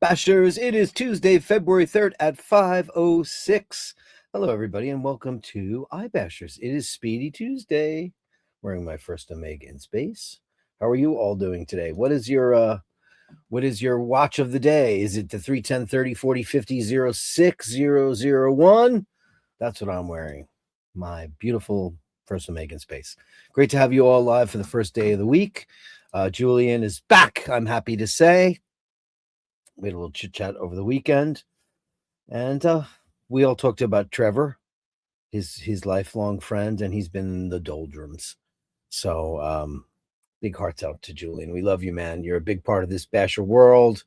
Bashers. It is Tuesday, February 3rd at 5:06. Hello, everybody, and welcome to iBashers. It is Speedy Tuesday. Wearing my first Omega in space. How are you all doing today? What is your watch of the day? Is it the 310 30 40 50 06 001? That's what I'm wearing. My beautiful first Omega in space. Great to have you all live for the first day of the week. Julian is back, I'm happy to say. We had a little chit chat over the weekend, and we all talked about Trevor, his lifelong friend, and he's been in the doldrums. So big hearts out to Julian. We love you, man. You're a big part of this Basher world.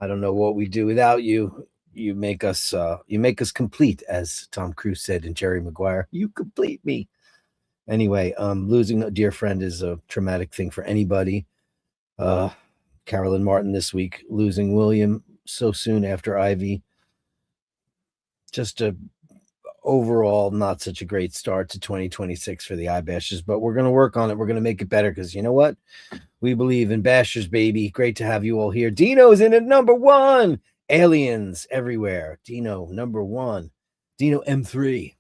I don't know what we do without you. You make us complete, as Tom Cruise said in Jerry Maguire. You complete me. Anyway, losing a dear friend is a traumatic thing for anybody. Carolyn Martin this week, losing William so soon after Ivy. Just a overall not such a great start to 2026 for the iBashers, but we're going to work on it. We're going to make it better because you know what? We believe in Bashers, baby. Great to have you all here. Dino's in at number 1. Aliens everywhere. Dino, number 1. Dino M3.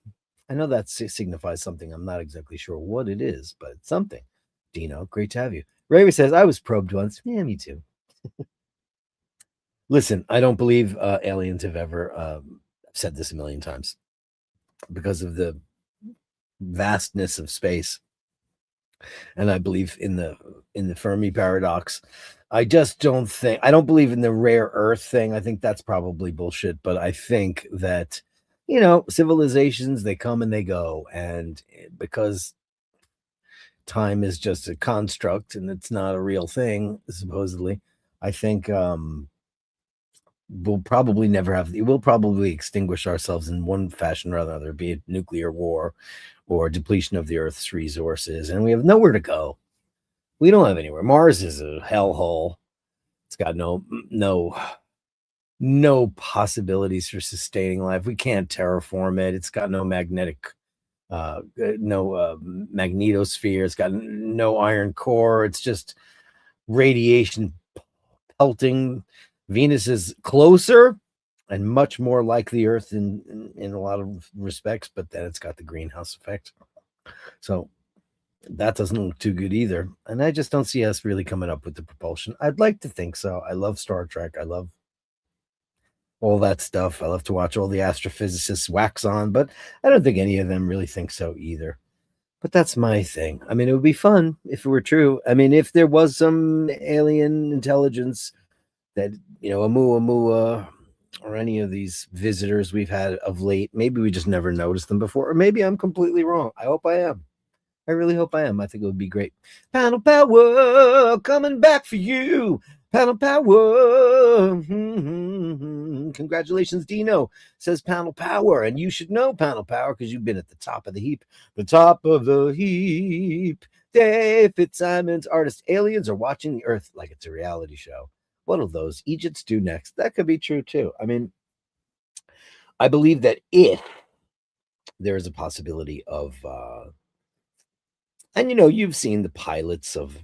I know that signifies something. I'm not exactly sure what it is, but it's something. Dino, great to have you. Ray says, I was probed once. Yeah, me too. Listen, I don't believe aliens have ever said this a million times because of the vastness of space. And I believe in the Fermi paradox. I don't believe in the rare earth thing. I think that's probably bullshit, but I think that civilizations, they come and they go. And because time is just a construct and it's not a real thing, supposedly, I think we'll probably extinguish ourselves in one fashion or another, be it nuclear war or depletion of the Earth's resources. And we have nowhere to go. We don't have anywhere. Mars is a hellhole. It's got no possibilities for sustaining life. We can't terraform it. It's got no magnetosphere. It's got no iron core. It's just radiation pelting. Venus is closer and much more like the Earth in a lot of respects, but then it's got the greenhouse effect. So that doesn't look too good either. And I just don't see us really coming up with the propulsion. I'd like to think so. I love Star Trek. I love all that stuff. I love to watch all the astrophysicists wax on, but I don't think any of them really think so either. But that's my thing. I mean, it would be fun if it were true. I mean, if there was some alien intelligence that, Oumuamua or any of these visitors we've had of late, maybe we just never noticed them before, or maybe I'm completely wrong. I hope I am. I really hope I am. I think it would be great. Panel power coming back for you. Panel power. Congratulations, Dino, says panel power. And you should know panel power because you've been at the top of the heap. The top of the heap. Dave Fitzsimon's artist. Aliens are watching the Earth like it's a reality show. What will those Egypts do next? That could be true, too. I mean, I believe that if there is a possibility of... and, you've seen the pilots of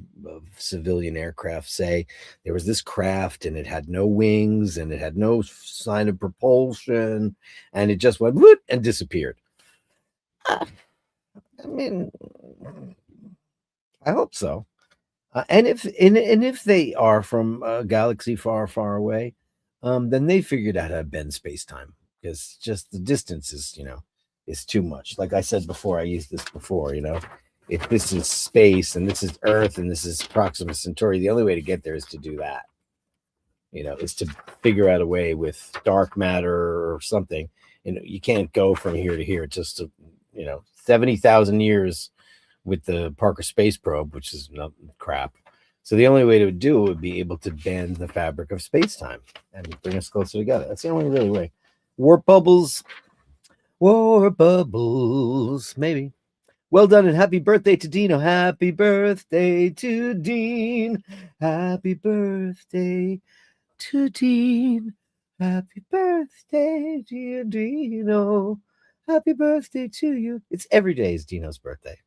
civilian aircraft say there was this craft and it had no wings and it had no sign of propulsion and it just went whoop and disappeared. I mean, I hope so. And if they are from a galaxy far, far away, then they figured out how to bend space-time because just the distance is too much. Like I said before, I used this before, if this is space and this is Earth and this is Proxima Centauri, the only way to get there is to do that. Is to figure out a way with dark matter or something. You can't go from here to here. Just 70,000 years with the Parker Space Probe, which is not crap. So the only way to do it would be able to bend the fabric of space time and bring us closer together. That's the only really way. Warp bubbles, maybe. Well done and happy birthday to Dino. Happy birthday to Dean. Happy birthday to Dean. Happy birthday, dear Dino. Happy birthday to you. It's every day is Dino's birthday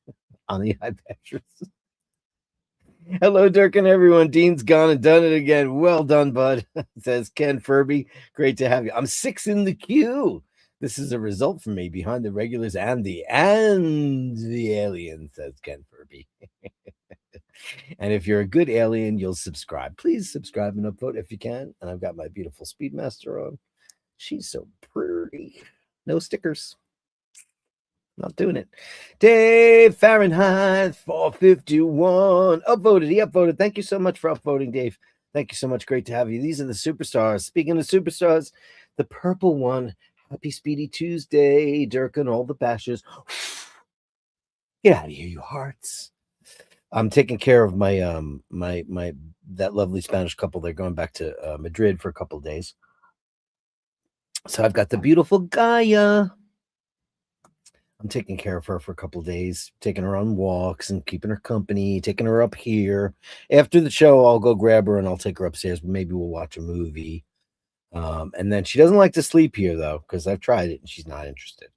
on the iPad. Hello, Dirk and everyone. Dean's gone and done it again. Well done, bud, says Ken Furby. Great to have you. I'm 6 in the queue. This is a result for me behind the regulars and the alien, says Ken Furby. And if you're a good alien, you'll subscribe. Please subscribe and upvote if you can. And I've got my beautiful Speedmaster on. She's so pretty. No stickers. Not doing it. Dave Fahrenheit 451 upvoted. He upvoted. Thank you so much for upvoting, Dave. Thank you so much. Great to have you. These are the superstars. Speaking of superstars, the purple one. Happy Speedy Tuesday, Dirk and all the bashers. Get out of here, you hearts. I'm taking care of my that lovely Spanish couple. They're going back to Madrid for a couple of days. So I've got the beautiful Gaia. I'm taking care of her for a couple of days, taking her on walks and keeping her company, taking her up here. After the show, I'll go grab her and I'll take her upstairs. Maybe we'll watch a movie. And then she doesn't like to sleep here, though, because I've tried it and she's not interested.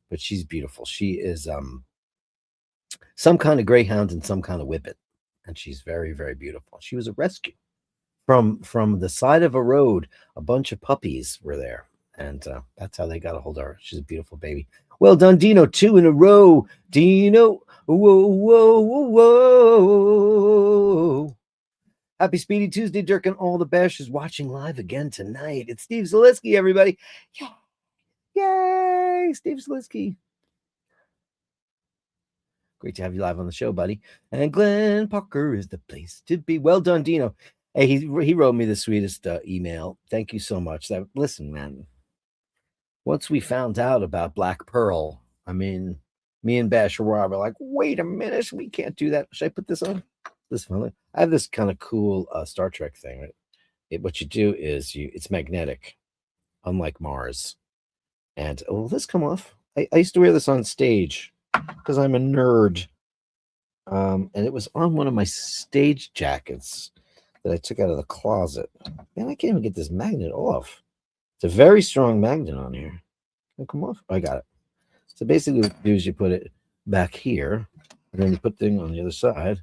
But she's beautiful. She is some kind of greyhound and some kind of whippet. And she's very, very beautiful. She was a rescue from the side of a road. A bunch of puppies were there. And that's how they got a hold of her. She's a beautiful baby. Well done, Dino. 2 in a row. Dino. Whoa, whoa, whoa, whoa. Happy Speedy Tuesday, Dirk, and all the bashers watching live again tonight. It's Steve Zaleski, everybody. Yeah. Yay, Steve Zaleski. Great to have you live on the show, buddy. And Glenn Parker is the place to be. Well done, Dino. Hey, he wrote me the sweetest email. Thank you so much. Listen, man. Once we found out about Black Pearl, I mean, me and Basher were like, wait a minute, we can't do that. Should I put this on? This one. I have this kind of cool Star Trek thing. Right? What you do is it's magnetic, unlike Mars. And will this come off? I used to wear this on stage because I'm a nerd. And it was on one of my stage jackets that I took out of the closet. Man, I can't even get this magnet off. It's a very strong magnet on here. Can it come off? I got it. So basically what you do is you put it back here, and then you put the thing on the other side,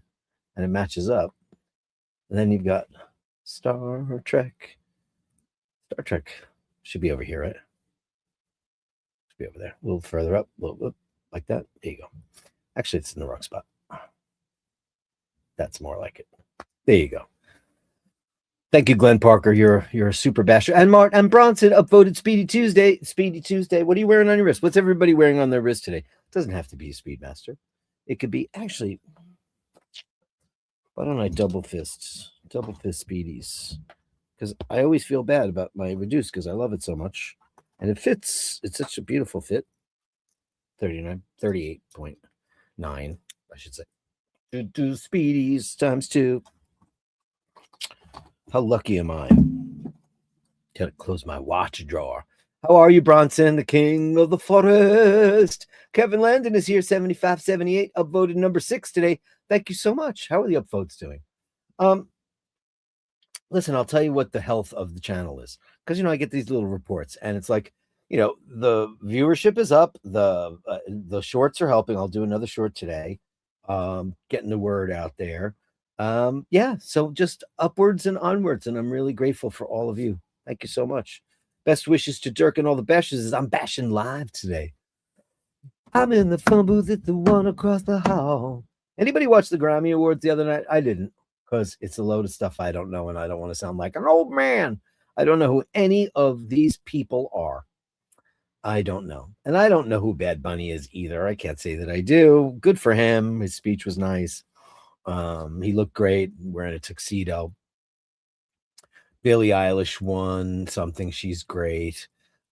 and it matches up. And then you've got Star Trek. Star Trek should be over here, right? Should be over there. A little further up, a little like that. There you go. Actually, it's in the wrong spot. That's more like it. There you go. Thank you, Glenn Parker. You're a super basher. And Bronson upvoted Speedy Tuesday. Speedy Tuesday. What are you wearing on your wrist? What's everybody wearing on their wrist today? It doesn't have to be a Speedmaster. It could be actually. Why don't I double fist Speedies? Because I always feel bad about my reduced because I love it so much, and it fits. It's such a beautiful fit. 38.9, I should say. Do Speedies times 2. How lucky am I? Gotta close my watch drawer. How are you, Bronson, the king of the forest? Kevin Landon is here, 7578, upvoted number 6 today. Thank you so much. How are the upvotes doing? Listen, I'll tell you what the health of the channel is. Because, I get these little reports, and it's like, the viewership is up. The shorts are helping. I'll do another short today. Getting the word out there. So just upwards and onwards, and I'm really grateful for all of you. Thank you so much. Best wishes to Dirk and all the bashers as I'm bashing live today. I'm in the phone booth at the one across the hall. Anybody watch the Grammy Awards the other night? I didn't, because it's a load of stuff I don't know, and I don't want to sound like an old man. I don't know who any of these people are. I don't know. And I don't know who Bad Bunny is either. I can't say that I do. Good for him. His speech was nice. He looked great wearing a tuxedo. Billie Eilish won something. She's great.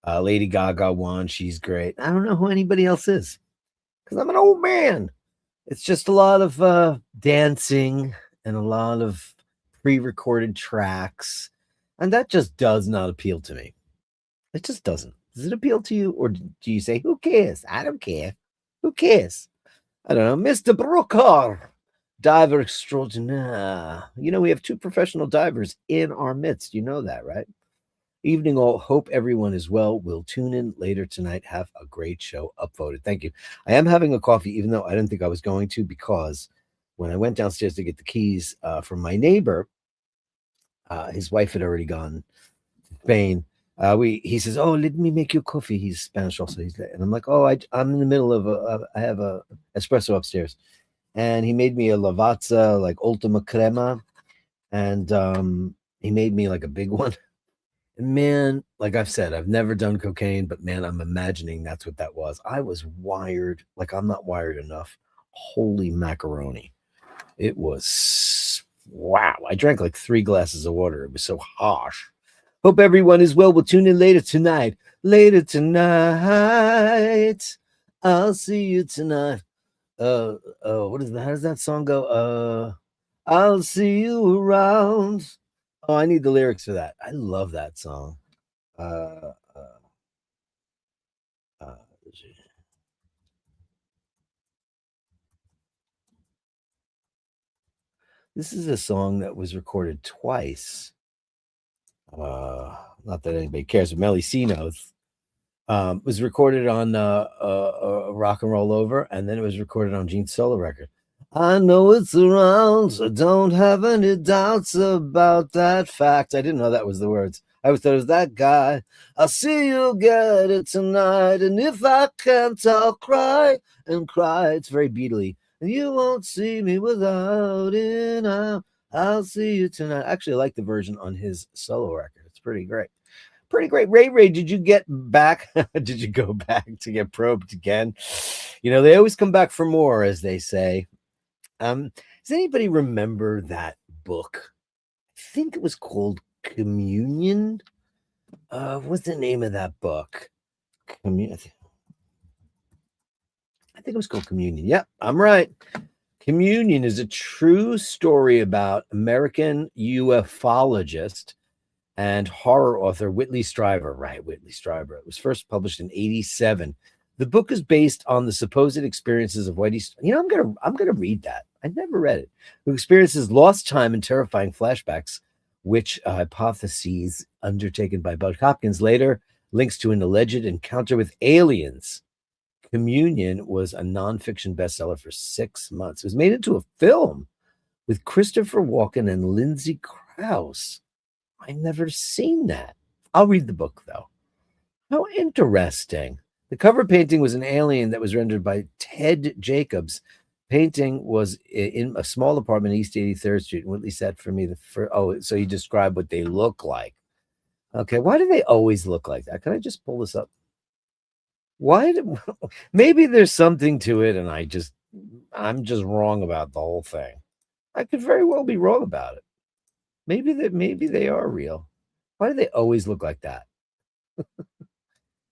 Lady Gaga won. She's great. I don't know who anybody else is. because I'm an old man. It's just a lot of dancing and a lot of pre-recorded tracks, and that just does not appeal to me. It just doesn't. Does it appeal to you, or do you say, "Who cares? I don't care. Who cares?" I don't know, Mr. Brooker, diver extraordinaire. You know, we have two professional divers in our midst. You know that, right? Evening all. Hope everyone is well. We'll tune in later tonight. Have a great show. Upvoted. Thank you. I am having a coffee, even though I didn't think I was going to, because when I went downstairs to get the keys from my neighbor, his wife had already gone to Spain. He says, "Oh, let me make you coffee." He's Spanish also. And I'm like, "Oh, I'm in the middle of I have a espresso upstairs," and he made me a Lavazza like Ultima Crema, and he made me like a big one. And man, like I've said, I've never done cocaine, but man, I'm imagining that's what that was. I was wired like I'm not wired enough. Holy macaroni. It was wow. I drank like 3 glasses of water. It was so harsh. Hope everyone is well. We'll tune in later tonight. Later tonight. I'll see you tonight. What is that? How does that song go? I'll see you around. Oh, I need the lyrics for that. I love that song. Uh, uh, uh, this is a song that was recorded twice. Not that anybody cares, but Melly C knows. Was recorded on Rock and Roll Over, and then it was recorded on Gene's solo record. I know it's around, so don't have any doubts about that fact. I didn't know that was the words. I always thought it was that guy. I'll see you get it tonight, and if I can't, I'll cry and cry. It's very Beatly. And you won't see me without it. I'll see you tonight. Actually, I like the version on his solo record. It's pretty great. Pretty great. Ray, did you get back? Did you go back to get probed again? You know, they always come back for more, as they say. Does anybody remember that book? I think it was called Communion. What's the name of that book? I think it was called Communion. Yep, I'm right. Communion is a true story about American ufologist and horror author Whitley Strieber. Right, Whitley Strieber. It was first published in 1987. The book is based on the supposed experiences of Whitey. You know, I'm gonna read that. I never read it. Who experiences lost time and terrifying flashbacks, which hypotheses undertaken by Bud Hopkins later links to an alleged encounter with aliens. Communion was a nonfiction bestseller for 6 months. It was made into a film with Christopher Walken and Lindsay Krause. I've never seen that. I'll read the book, though. How interesting. The cover painting was an alien that was rendered by Ted Jacobs. Painting was in a small apartment in East 83rd Street. And Whitley said for me, so you describe what they look like. Okay, why do they always look like that? Can I just pull this up? Maybe there's something to it, and I'm just wrong about the whole thing. I could very well be wrong about it. Maybe they are real. Why do they always look like that?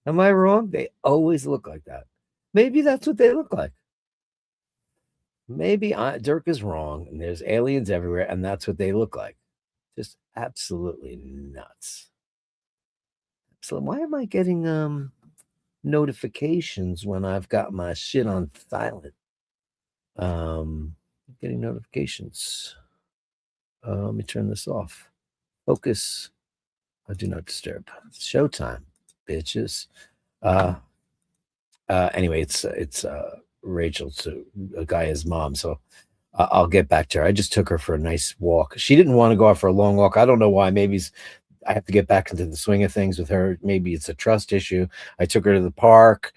Am I wrong? They always look like that. Maybe that's what they look like. Maybe Dirk is wrong, and there's aliens everywhere, and that's what they look like. Just absolutely nuts. So why am I getting notifications when I've got my shit on silent? Getting notifications. Let me turn this off. Focus. Do not disturb. It's showtime, bitches. Anyway, it's Rachel, so a guy's mom. So I'll get back to her. I just took her for a nice walk. She didn't want to go out for a long walk. I don't know why. Maybe I have to get back into the swing of things with her. Maybe it's a trust issue. I took her to the park.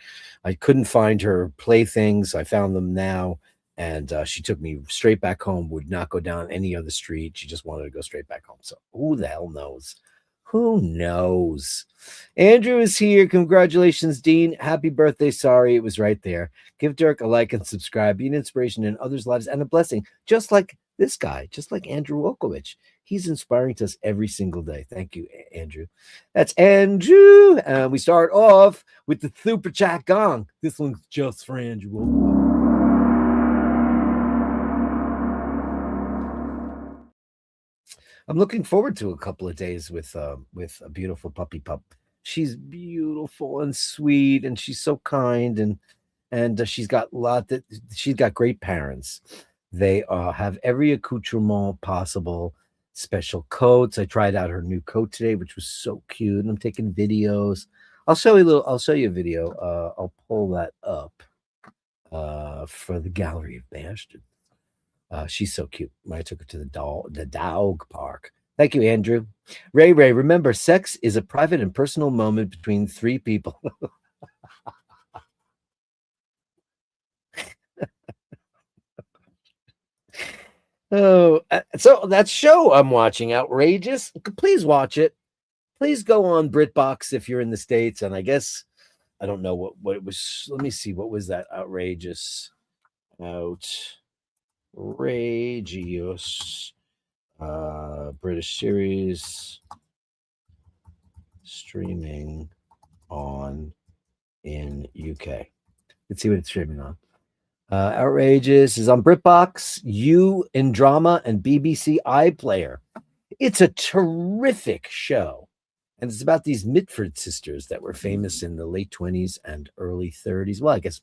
I couldn't find her playthings. I found them now. And she took me straight back home, would not go down any other street. She just wanted to go straight back home. So who the hell knows? Who knows? Andrew is here. Congratulations, Dean. Happy birthday. Sorry, it was right there. Give Dirk a like and subscribe. Be an inspiration in others' lives and a blessing, just like this guy, just like Andrew Wolkowicz. He's inspiring to us every single day. Thank you, Andrew. That's Andrew. We start off with the super chat gong. This one's just for Andrew Wolkowicz. I'm looking forward to a couple of days with a beautiful puppy pup. She's beautiful and sweet, and she's so kind, and she's got she's got great parents. They have every accoutrement possible. Special coats. I tried out her new coat today, which was so cute. And I'm taking videos. I'll show you a video. I'll pull that up for the Gallery of Bashtards. She's so cute. I took her to the dog park. Thank you, Andrew. Ray, remember, sex is a private and personal moment between three people. Oh, so that show I'm watching, Outrageous. Please watch it. Please go on BritBox if you're in the States. And I guess I don't know what it was. Let me see. What was that? Outrageous. Outrageous. British series streaming on in UK. Let's see what it's streaming on. Outrageous is on BritBox, You in Drama, and BBC iPlayer. It's a terrific show. And it's about these Mitford sisters that were famous in the late 20s and early 30s. Well, I guess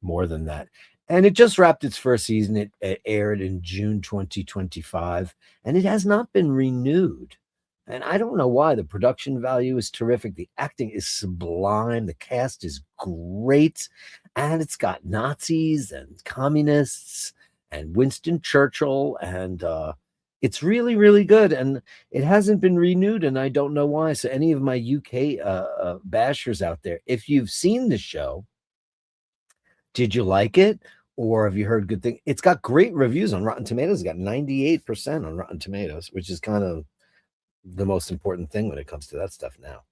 more than that. And it just wrapped its first season. It aired in June 2025, and it has not been renewed. And I don't know why. The production value is terrific. The acting is sublime. The cast is great. And it's got Nazis and communists and Winston Churchill. And it's really, really good. And it hasn't been renewed, and I don't know why. So any of my UK bashers out there, if you've seen the show, did you like it? Or have you heard good things? It's got great reviews on Rotten Tomatoes. It's got 98% on Rotten Tomatoes, which is kind of the most important thing when it comes to that stuff now.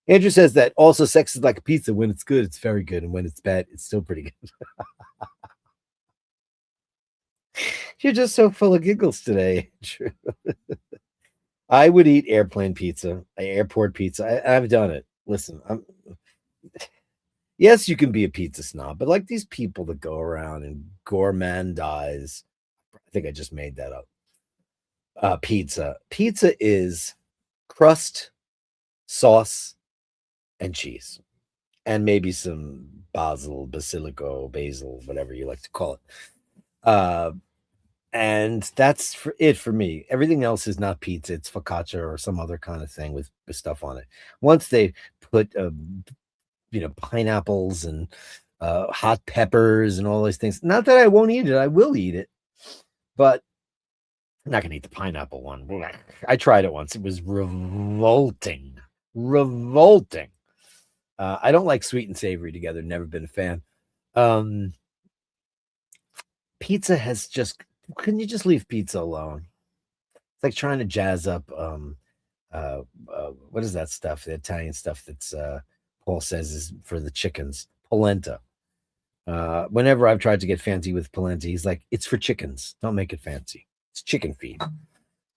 Andrew says that also sex is like a pizza. When it's good, it's very good. And when it's bad, it's still pretty good. You're just so full of giggles today, Andrew. I would eat airplane pizza, airport pizza. I've done it. Listen, yes, you can be a pizza snob, but like these people that go around and gourmandize, I think I just made that up. Pizza. Pizza is crust, sauce, and cheese, and maybe some basilico, basil, whatever you like to call it. And that's it for me. Everything else is not pizza. It's focaccia or some other kind of thing with stuff on it. Once they put, pineapples and hot peppers and all those things. Not that I won't eat it. I will eat it, but I'm not going to eat the pineapple one. I tried it once. It was revolting. Revolting. I don't like sweet and savory together. Never been a fan. Pizza has just... Couldn't you just leave pizza alone? It's like trying to jazz up what is that stuff? The Italian stuff that's Paul says is for the chickens. Polenta. Whenever I've tried to get fancy with polenta, he's like, it's for chickens. Don't make it fancy. It's chicken feed.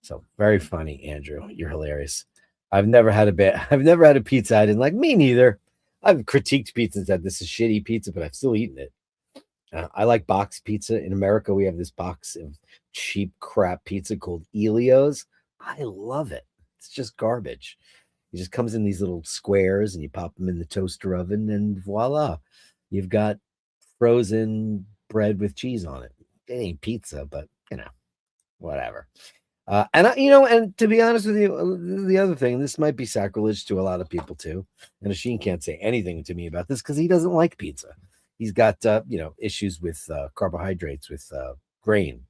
So very funny, Andrew. You're hilarious. I've never had a pizza I didn't like. Me neither. I've critiqued pizza and said this is shitty pizza, but I've still eaten it. I like box pizza. In America, we have this box of cheap crap pizza called Elio's. I love it. It's just garbage. It just comes in these little squares, and you pop them in the toaster oven, and voila, you've got frozen bread with cheese on it. It ain't pizza, but whatever. And to be honest with you, the other thing, this might be sacrilege to a lot of people too. And Asheen can't say anything to me about this because he doesn't like pizza. He's got, issues with carbohydrates, with grain.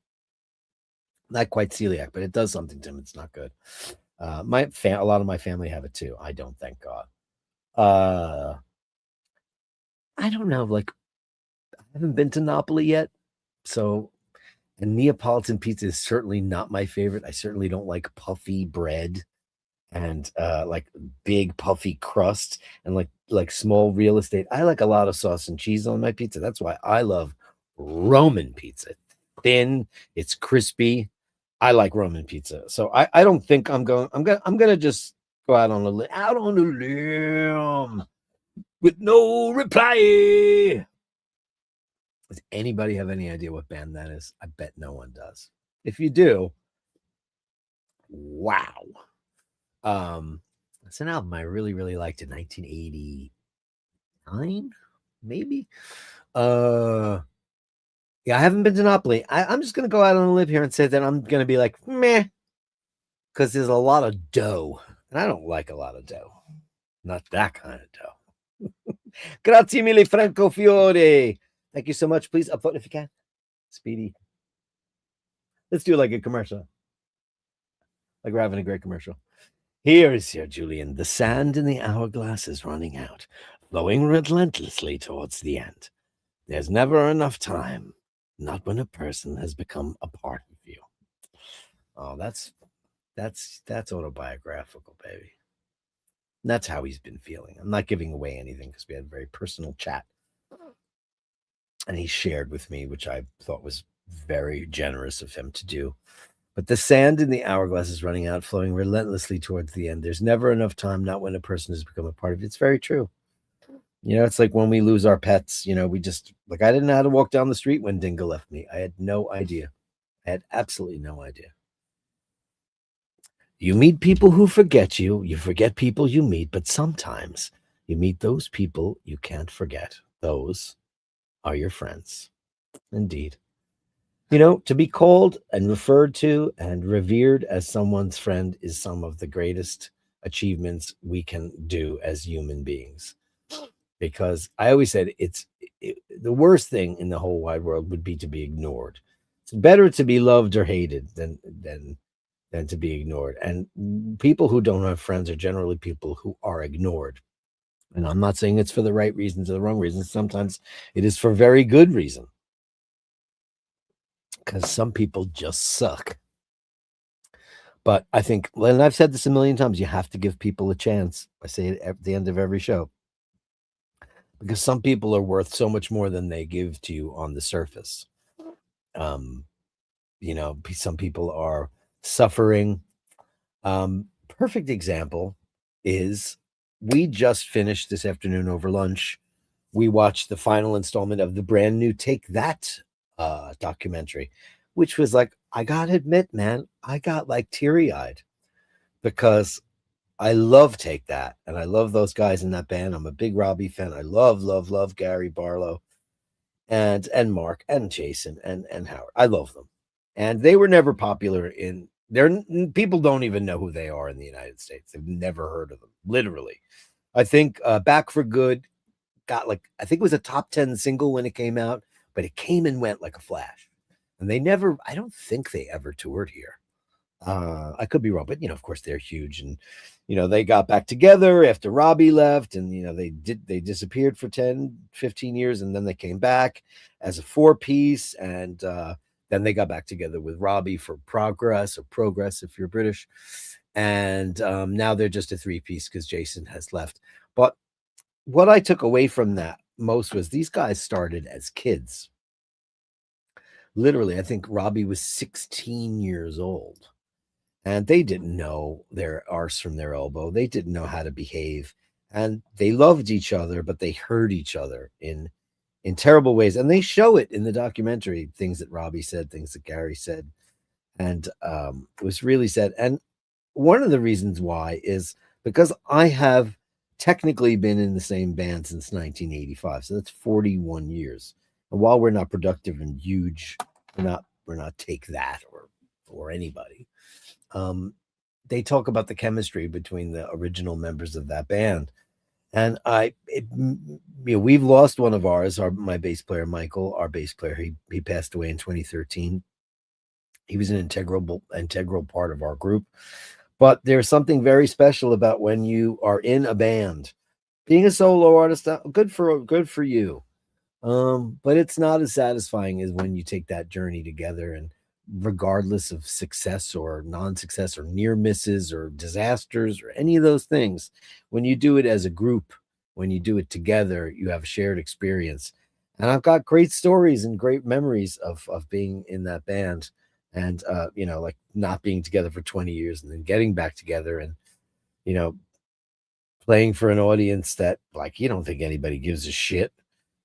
Not quite celiac, but it does something to him. It's not good. A lot of my family have it too. I don't, thank God. I don't know. Like, I haven't been to Napoli yet. So, and Neapolitan pizza is certainly not my favorite. I certainly don't like puffy bread and like big puffy crust and like small real estate. I like a lot of sauce and cheese on my pizza. That's why I love Roman pizza. Thin, it's crispy. I like Roman pizza, so I don't think I'm gonna just go out on a limb with no reply. Does anybody have any idea what band that is? I bet no one does. If you do, wow. Um, it's an album I really, really liked in 1989, maybe. Uh, yeah, I haven't been to Napoli. I'm just gonna go out on a limb here and say that I'm gonna be like meh, because there's a lot of dough, and I don't like a lot of dough. Not that kind of dough. Grazie mille, Franco Fiore. Thank you so much. Please upvote if you can. Speedy. Let's do like a commercial. Like we're having a great commercial. Here is your Julian. The sand in the hourglass is running out, flowing relentlessly towards the end. There's never enough time, not when a person has become a part of you. Oh, that's autobiographical, baby. And that's how he's been feeling. I'm not giving away anything because we had a very personal chat. And he shared with me, which I thought was very generous of him to do. But the sand in the hourglass is running out, flowing relentlessly towards the end. There's never enough time, not when a person has become a part of it. It's very true. You know, it's like when we lose our pets, you know, we just, like, I didn't know how to walk down the street when Dingo left me. I had no idea. I had absolutely no idea. You meet people who forget you. You forget people you meet, but sometimes you meet those people you can't forget. Those are your friends. Indeed. You know, to be called and referred to and revered as someone's friend is some of the greatest achievements we can do as human beings. Because I always said the worst thing in the whole wide world would be to be ignored. It's better to be loved or hated than to be ignored. And people who don't have friends are generally people who are ignored. And I'm not saying it's for the right reasons or the wrong reasons. Sometimes it is for very good reason. Because some people just suck. But I think, and I've said this a million times, you have to give people a chance. I say it at the end of every show. Because some people are worth so much more than they give to you on the surface. You know, some people are suffering. Perfect example is we just finished this afternoon over lunch. We watched the final installment of the brand new Take That documentary, which was like, I gotta admit, man, I got like teary-eyed because I love Take That, and I love those guys in that band. I'm a big Robbie fan. I love Gary Barlow and Mark and Jason and Howard. I love them. And they were never popular in there. People don't even know who they are in the United States. They've never heard of them, literally. I think Back for Good got like, I think it was a top 10 single when it came out, but it came and went like a flash. And I don't think they ever toured here. I could be wrong, but, you know, of course they're huge. And, you know, they got back together after Robbie left, and, you know, they disappeared for 10, 15 years. And then they came back as a 4-piece. And then they got back together with Robbie for Progress if you're British. And now they're just a 3-piece because Jason has left. But what I took away from that most was these guys started as kids. Literally, I think Robbie was 16 years old. And they didn't know their arse from their elbow. They didn't know how to behave. And they loved each other, but they hurt each other in terrible ways. And they show it in the documentary, things that Robbie said, things that Gary said. And it was really sad. And one of the reasons why is because I have technically been in the same band since 1985. So that's 41 years. And while we're not productive and huge, we're not Take That or anybody. They talk about the chemistry between the original members of that band. And we've lost one of ours, my bass player, Michael, our bass player. He passed away in 2013. He was an integral part of our group. But there's something very special about when you are in a band. Being a solo artist, good for you. But it's not as satisfying as when you take that journey together, and regardless of success or non-success or near misses or disasters or any of those things, when you do it as a group, when you do it together, you have a shared experience. And I've got great stories and great memories of being in that band. and like not being together for 20 years and then getting back together and you know playing for an audience that like you don't think anybody gives a shit.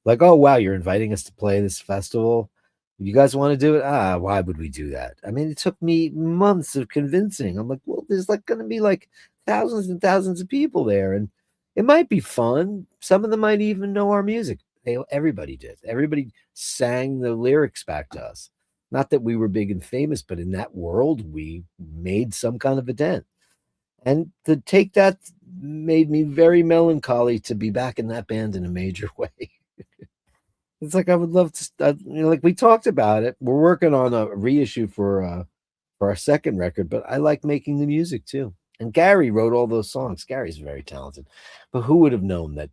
Like, oh wow, you're inviting us to play this festival. You guys want to do it? Ah, why would we do that? I mean, it took me months of convincing. I'm like, well, there's like going to be like thousands and thousands of people there, and it might be fun. Some of them might even know our music. Everybody did. Everybody sang the lyrics back to us. Not that we were big and famous, but in that world, we made some kind of a dent. And to take that made me very melancholy to be back in that band in a major way. It's like I would love to, like we talked about it. We're working on a reissue for our second record, but I like making the music too. And Gary wrote all those songs. Gary's very talented, but who would have known that?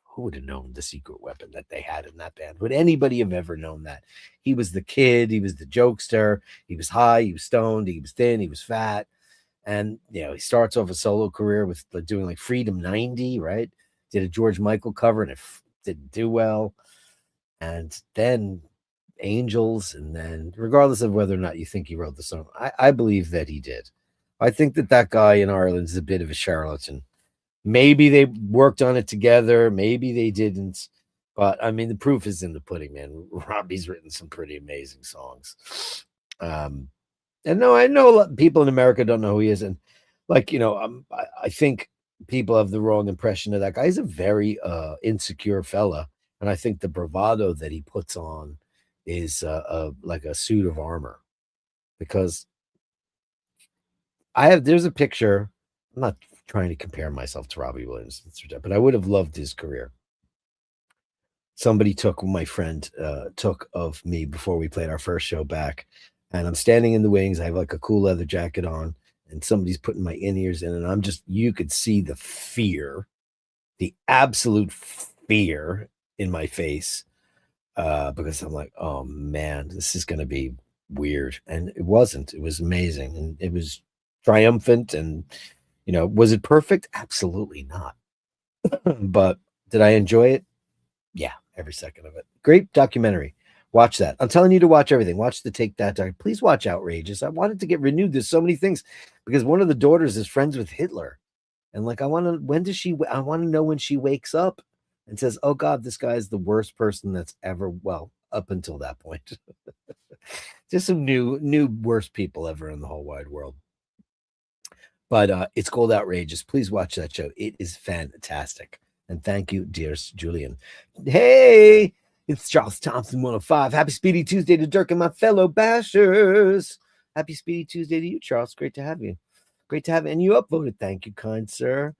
Who would have known the secret weapon that they had in that band? Would anybody have ever known that? He was the kid. He was the jokester. He was high. He was stoned. He was thin. He was fat. And he starts off a solo career with doing like Freedom 90, right? Did a George Michael cover and it didn't do well. And then Angels, and then regardless of whether or not you think he wrote the song, I believe that he did. I think that guy in Ireland is a bit of a charlatan. Maybe they worked on it together, maybe they didn't. But I mean, the proof is in the pudding, man. Robbie's written some pretty amazing songs. And no, I know a lot of people in America don't know who he is, and like I think people have the wrong impression of that guy. He's a very insecure fella, and I think the bravado that he puts on is like a suit of armor. Because there's a picture. I'm not trying to compare myself to Robbie Williams, but I would have loved his career. Somebody took my friend took of me before we played our first show back, and I'm standing in the wings. I have like a cool leather jacket on, and somebody's putting my in-ears in, and I'm just, you could see the fear, the absolute fear in my face, because I'm like, oh man, this is going to be weird. And it wasn't. It was amazing, and it was triumphant. And was it perfect? Absolutely not. But did I enjoy it? Yeah, every second of it. Great documentary. Watch that. I'm telling you to watch everything. Watch the Take That doc. Please watch Outrageous. I wanted to get renewed. There's so many things because one of the daughters is friends with Hitler. And like, I want to know when she wakes up and says, oh God, this guy is the worst person that's ever, well, up until that point. Just some new worst people ever in the whole wide world. But it's called Outrageous. Please watch that show. It is fantastic. And thank you, dearest Julian. Hey, it's Charles Thompson 105. Happy Speedy Tuesday to Dirk and my fellow bashers. Happy Speedy Tuesday to you, Charles. Great to have you. Great to have you. And you upvoted. Thank you, kind sir.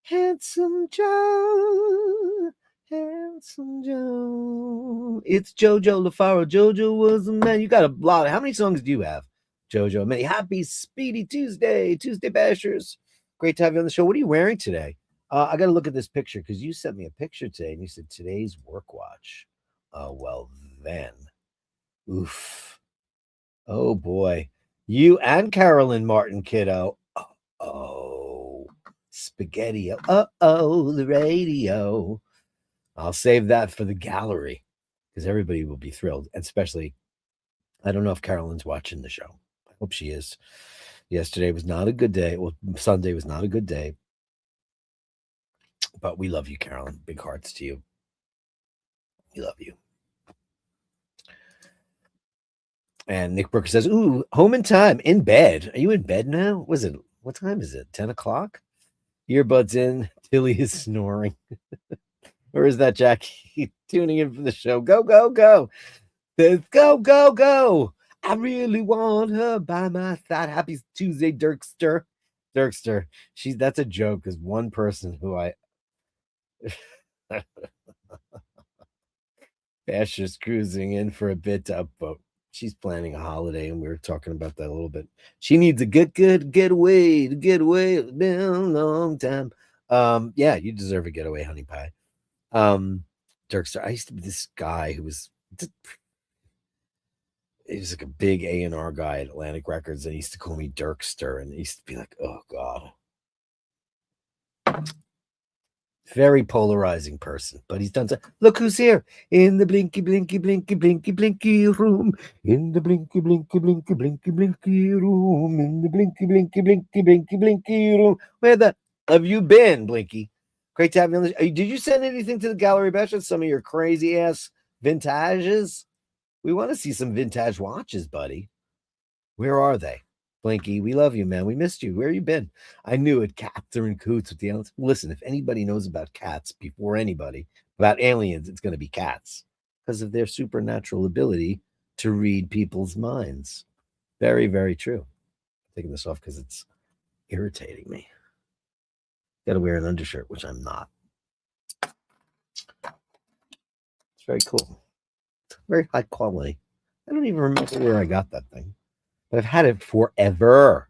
Handsome Joe. Handsome Joe. It's Jojo LaFaro. Jojo was a man. You got a lot. How many songs do you have, Jojo? Many. Happy Speedy Tuesday. Tuesday bashers. Great to have you on the show. What are you wearing today? I got to look at this picture because you sent me a picture today and you said today's work watch. Well, then. Oof. Oh, boy. You and Carolyn Martin, kiddo. Oh, spaghetti. Oh, the radio. I'll save that for the gallery because everybody will be thrilled. And especially, I don't know if Carolyn's watching the show. I hope she is. Yesterday was not a good day. Well, Sunday was not a good day. But we love you, Carolyn. Big hearts to you. We love you. And Nick Brooker says, ooh, home in time, in bed. Are you in bed now? What time is it? 10 o'clock? Earbuds in. Tilly is snoring. Or is that Jackie tuning in for the show? Go, go, go. Let's go, go, go. I really want her by my side. Happy Tuesday, Dirkster. Dirkster. That's a joke because one person who Basher's cruising in for a bit to upvote. She's planning a holiday, and we were talking about that a little bit. She needs a good getaway. To get away. It's been a long time. Yeah, you deserve a getaway, honey pie. Dirkster. I used to be this guy who was like a big A&R guy at Atlantic Records, and he used to call me Dirkster, and he used to be like, oh God. Very polarizing person, but he's done so. Look who's here in the blinky, blinky, blinky, blinky, blinky room. In the blinky, blinky, blinky, blinky, blinky room. In the blinky, blinky, blinky, blinky, blinky room. Where the have you been, Blinky? Great to have you on the show. Did you send anything to the Gallery of Bashtards? Some of your crazy ass vintages? We want to see some vintage watches, buddy. Where are they? Blinky, we love you, man. We missed you. Where you been? I knew it. Cats are in coots with the aliens. Listen, if anybody knows about cats before anybody, about aliens, it's going to be cats because of their supernatural ability to read people's minds. Very, very true. I'm taking this off because it's irritating me. Got to wear an undershirt, which I'm not. It's very cool. It's very high quality. I don't even remember where I got that thing, but I've had it forever.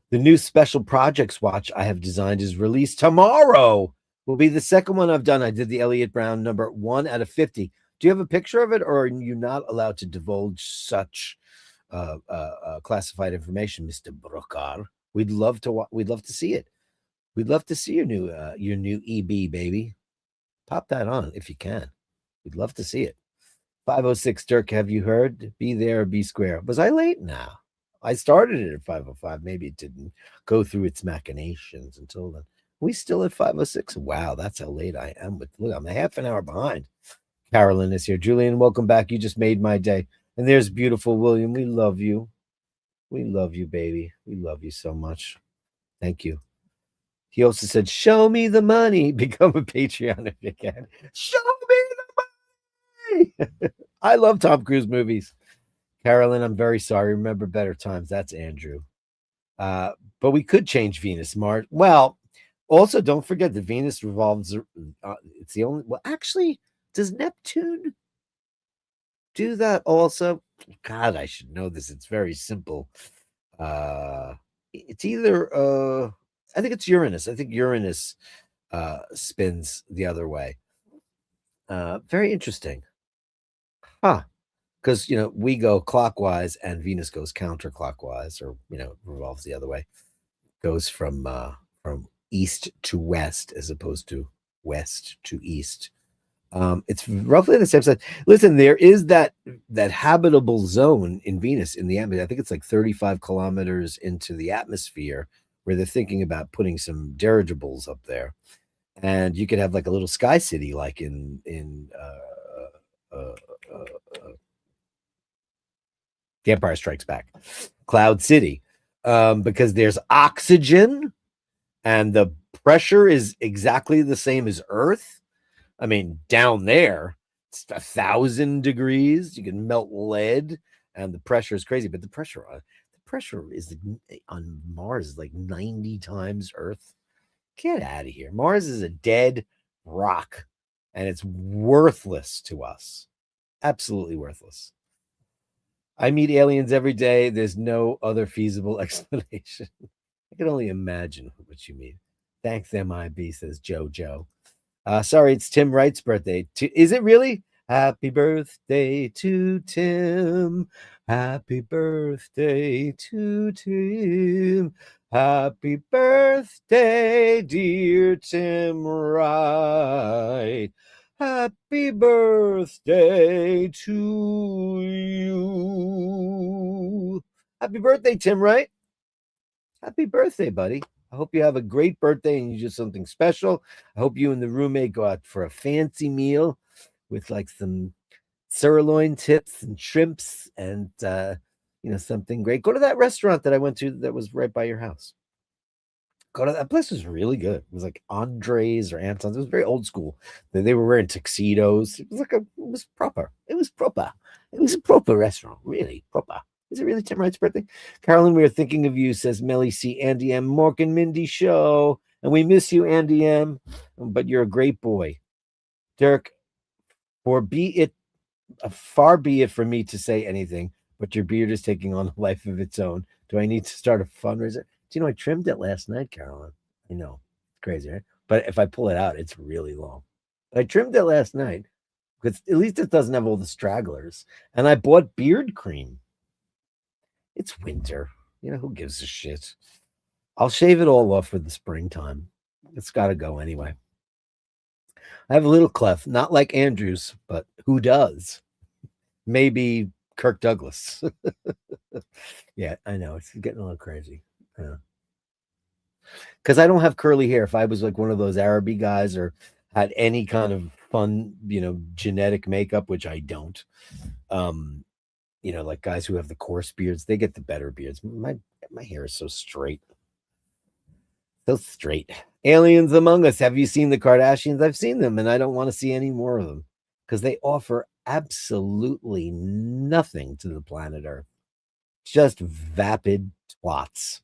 The new special projects watch I have designed is released tomorrow. Will be the second one I've done. I did the Elliott Brown number 1 out of 50. Do you have a picture of it, or are you not allowed to divulge such classified information, Mr. Brokar? We'd love to see it. We'd love to see your new EB, baby. Pop that on if you can. We'd love to see it. 506 Dirk, have you heard? Be there or be square. Was I late? Now. I started it at 505. Maybe it didn't go through its machinations until then. We still at 506. Wow, that's how late I am. Look, I'm a half an hour behind. Carolyn is here. Julian, welcome back. You just made my day. And there's beautiful William. We love you. We love you, baby. We love you so much. Thank you. He also said, show me the money. Become a Patreon if you can. Show me the money. I love Tom Cruise movies. Carolyn, I'm very sorry. Remember better times. That's Andrew. But we could change Venus, Mars. Well, also don't forget that Venus revolves. It's the only. Well, actually, does Neptune do that also? God, I should know this. It's very simple. It's either. I think it's Uranus. I think Uranus spins the other way. Very interesting. Huh. Because we go clockwise and Venus goes counterclockwise, or revolves the other way, goes from east to west as opposed to west to east. It's roughly the same size. Listen, there is that habitable zone in Venus in the atmosphere. I think it's like 35 kilometers into the atmosphere where they're thinking about putting some dirigibles up there, and you could have like a little sky city, like in The Empire Strikes Back, Cloud City, because there's oxygen and the pressure is exactly the same as Earth. I mean, down there, it's 1,000 degrees. You can melt lead, and the pressure is crazy. But the pressure is on Mars is like 90 times Earth. Get out of here. Mars is a dead rock, and it's worthless to us. Absolutely worthless. I meet aliens every day. There's no other feasible explanation. I can only imagine what you mean. Thanks, MIB, says JoJo. Sorry, it's Tim Wright's birthday. Is it really? Happy birthday to Tim. Happy birthday to Tim. Happy birthday, dear Tim Wright. Happy birthday to you. Happy birthday, Tim Wright. Happy birthday, buddy. I hope you have a great birthday and you do something special. I hope you and the roommate go out for a fancy meal with like some sirloin tips and shrimps and something great. Go to that restaurant that I went to that was right by your house. Go to that place. Was really good. It was like Andres or Anton's. It was very old school. They were wearing tuxedos. It was proper. It was proper. It was a proper restaurant. Really proper. Is it really Tim Wright's birthday? Carolyn, we are thinking of you, says Melly C. Andy M. Mork and Mindy show. And we miss you, Andy M. But you're a great boy. Dirk, far be it for me to say anything, but your beard is taking on a life of its own. Do I need to start a fundraiser? Do you know I trimmed it last night, Carolyn? I know. It's crazy, right? But if I pull it out, it's really long. But I trimmed it last night because at least it doesn't have all the stragglers. And I bought beard cream. It's winter. Who gives a shit? I'll shave it all off for the springtime. It's got to go anyway. I have a little clef, not like Andrew's, but who does? Maybe Kirk Douglas. Yeah, I know it's getting a little crazy. Yeah. Because I don't have curly hair. If I was like one of those Araby guys or had any kind of fun, genetic makeup, which I don't, um, like guys who have the coarse beards, they get the better beards. My hair is so straight, so straight. Aliens Among Us. Have you seen the Kardashians? I've seen them, and I don't want to see any more of them because they offer absolutely nothing to the planet Earth. Just vapid twats.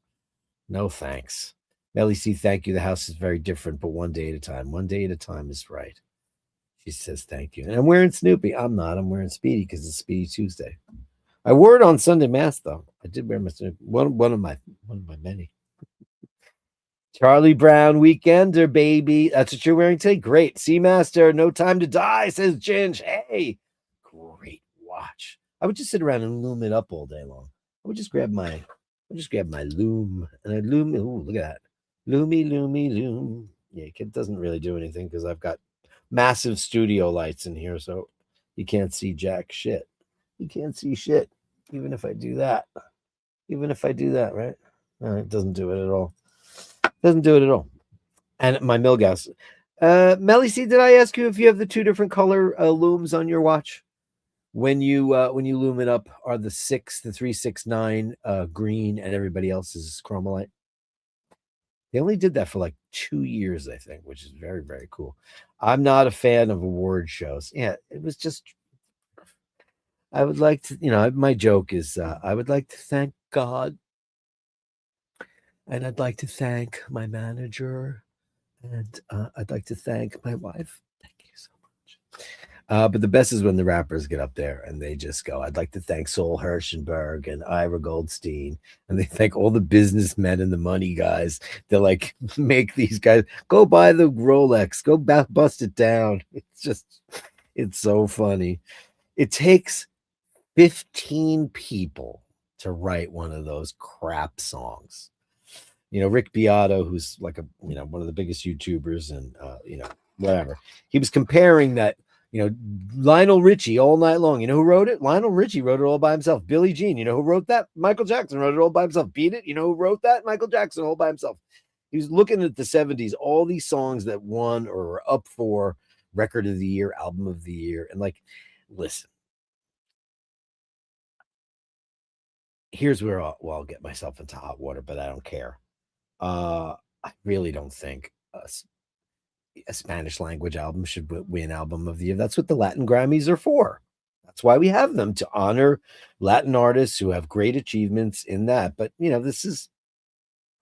No thanks. Melly C, thank you. The house is very different, but one day at a time. One day at a time is right. She says thank you. And I'm wearing Snoopy. I'm not. I'm wearing Speedy because it's Speedy Tuesday. I wore it on Sunday Mass though. I did wear my Snoopy. One of my many. Charlie Brown Weekender, baby. That's what you're wearing today. Great. Seamaster, no time to die, says Ginge. Hey, great watch. I would just sit around and loom it up all day long. I would just grab my loom and I loom. Ooh, look at that. Loomy, loomy, loom. Yeah, it doesn't really do anything because I've got massive studio lights in here, so you can't see jack shit. You can't see shit, even if I do that. Even if I do that, right? No, it doesn't do it at all. Doesn't do it at all. And my Milgauss. Melly C, did I ask you if you have the two different color looms on your watch? When you loom it up, are the 369 green and everybody else is chromalite? They only did that for like 2 years, I think, which is very, very cool. I'm not a fan of award shows. Yeah, it was just, I would like to, my joke is I would like to thank God and I'd like to thank my manager and I'd like to thank my wife. Thank you so much. But the best is when the rappers get up there and they just go, I'd like to thank Sol Hirschenberg and Ira Goldstein. And they thank all the businessmen and the money guys. They're like, make these guys go buy the Rolex, go bust it down. It's so funny. It takes 15 people to write one of those crap songs. Rick Beato, who's like one of the biggest YouTubers and whatever. He was comparing that, Lionel Richie All Night Long. You know who wrote it? Lionel Richie wrote it all by himself. Billie Jean, you know who wrote that? Michael Jackson wrote it all by himself. Beat It, you know who wrote that? Michael Jackson all by himself. He was looking at the 70s, all these songs that won or were up for record of the year, album of the year. And like, listen, here's where I'll get myself into hot water, but I don't care. I really don't think a Spanish language album should win album of the year. That's what the Latin Grammys are for. That's why we have them, to honor Latin artists who have great achievements in that. But this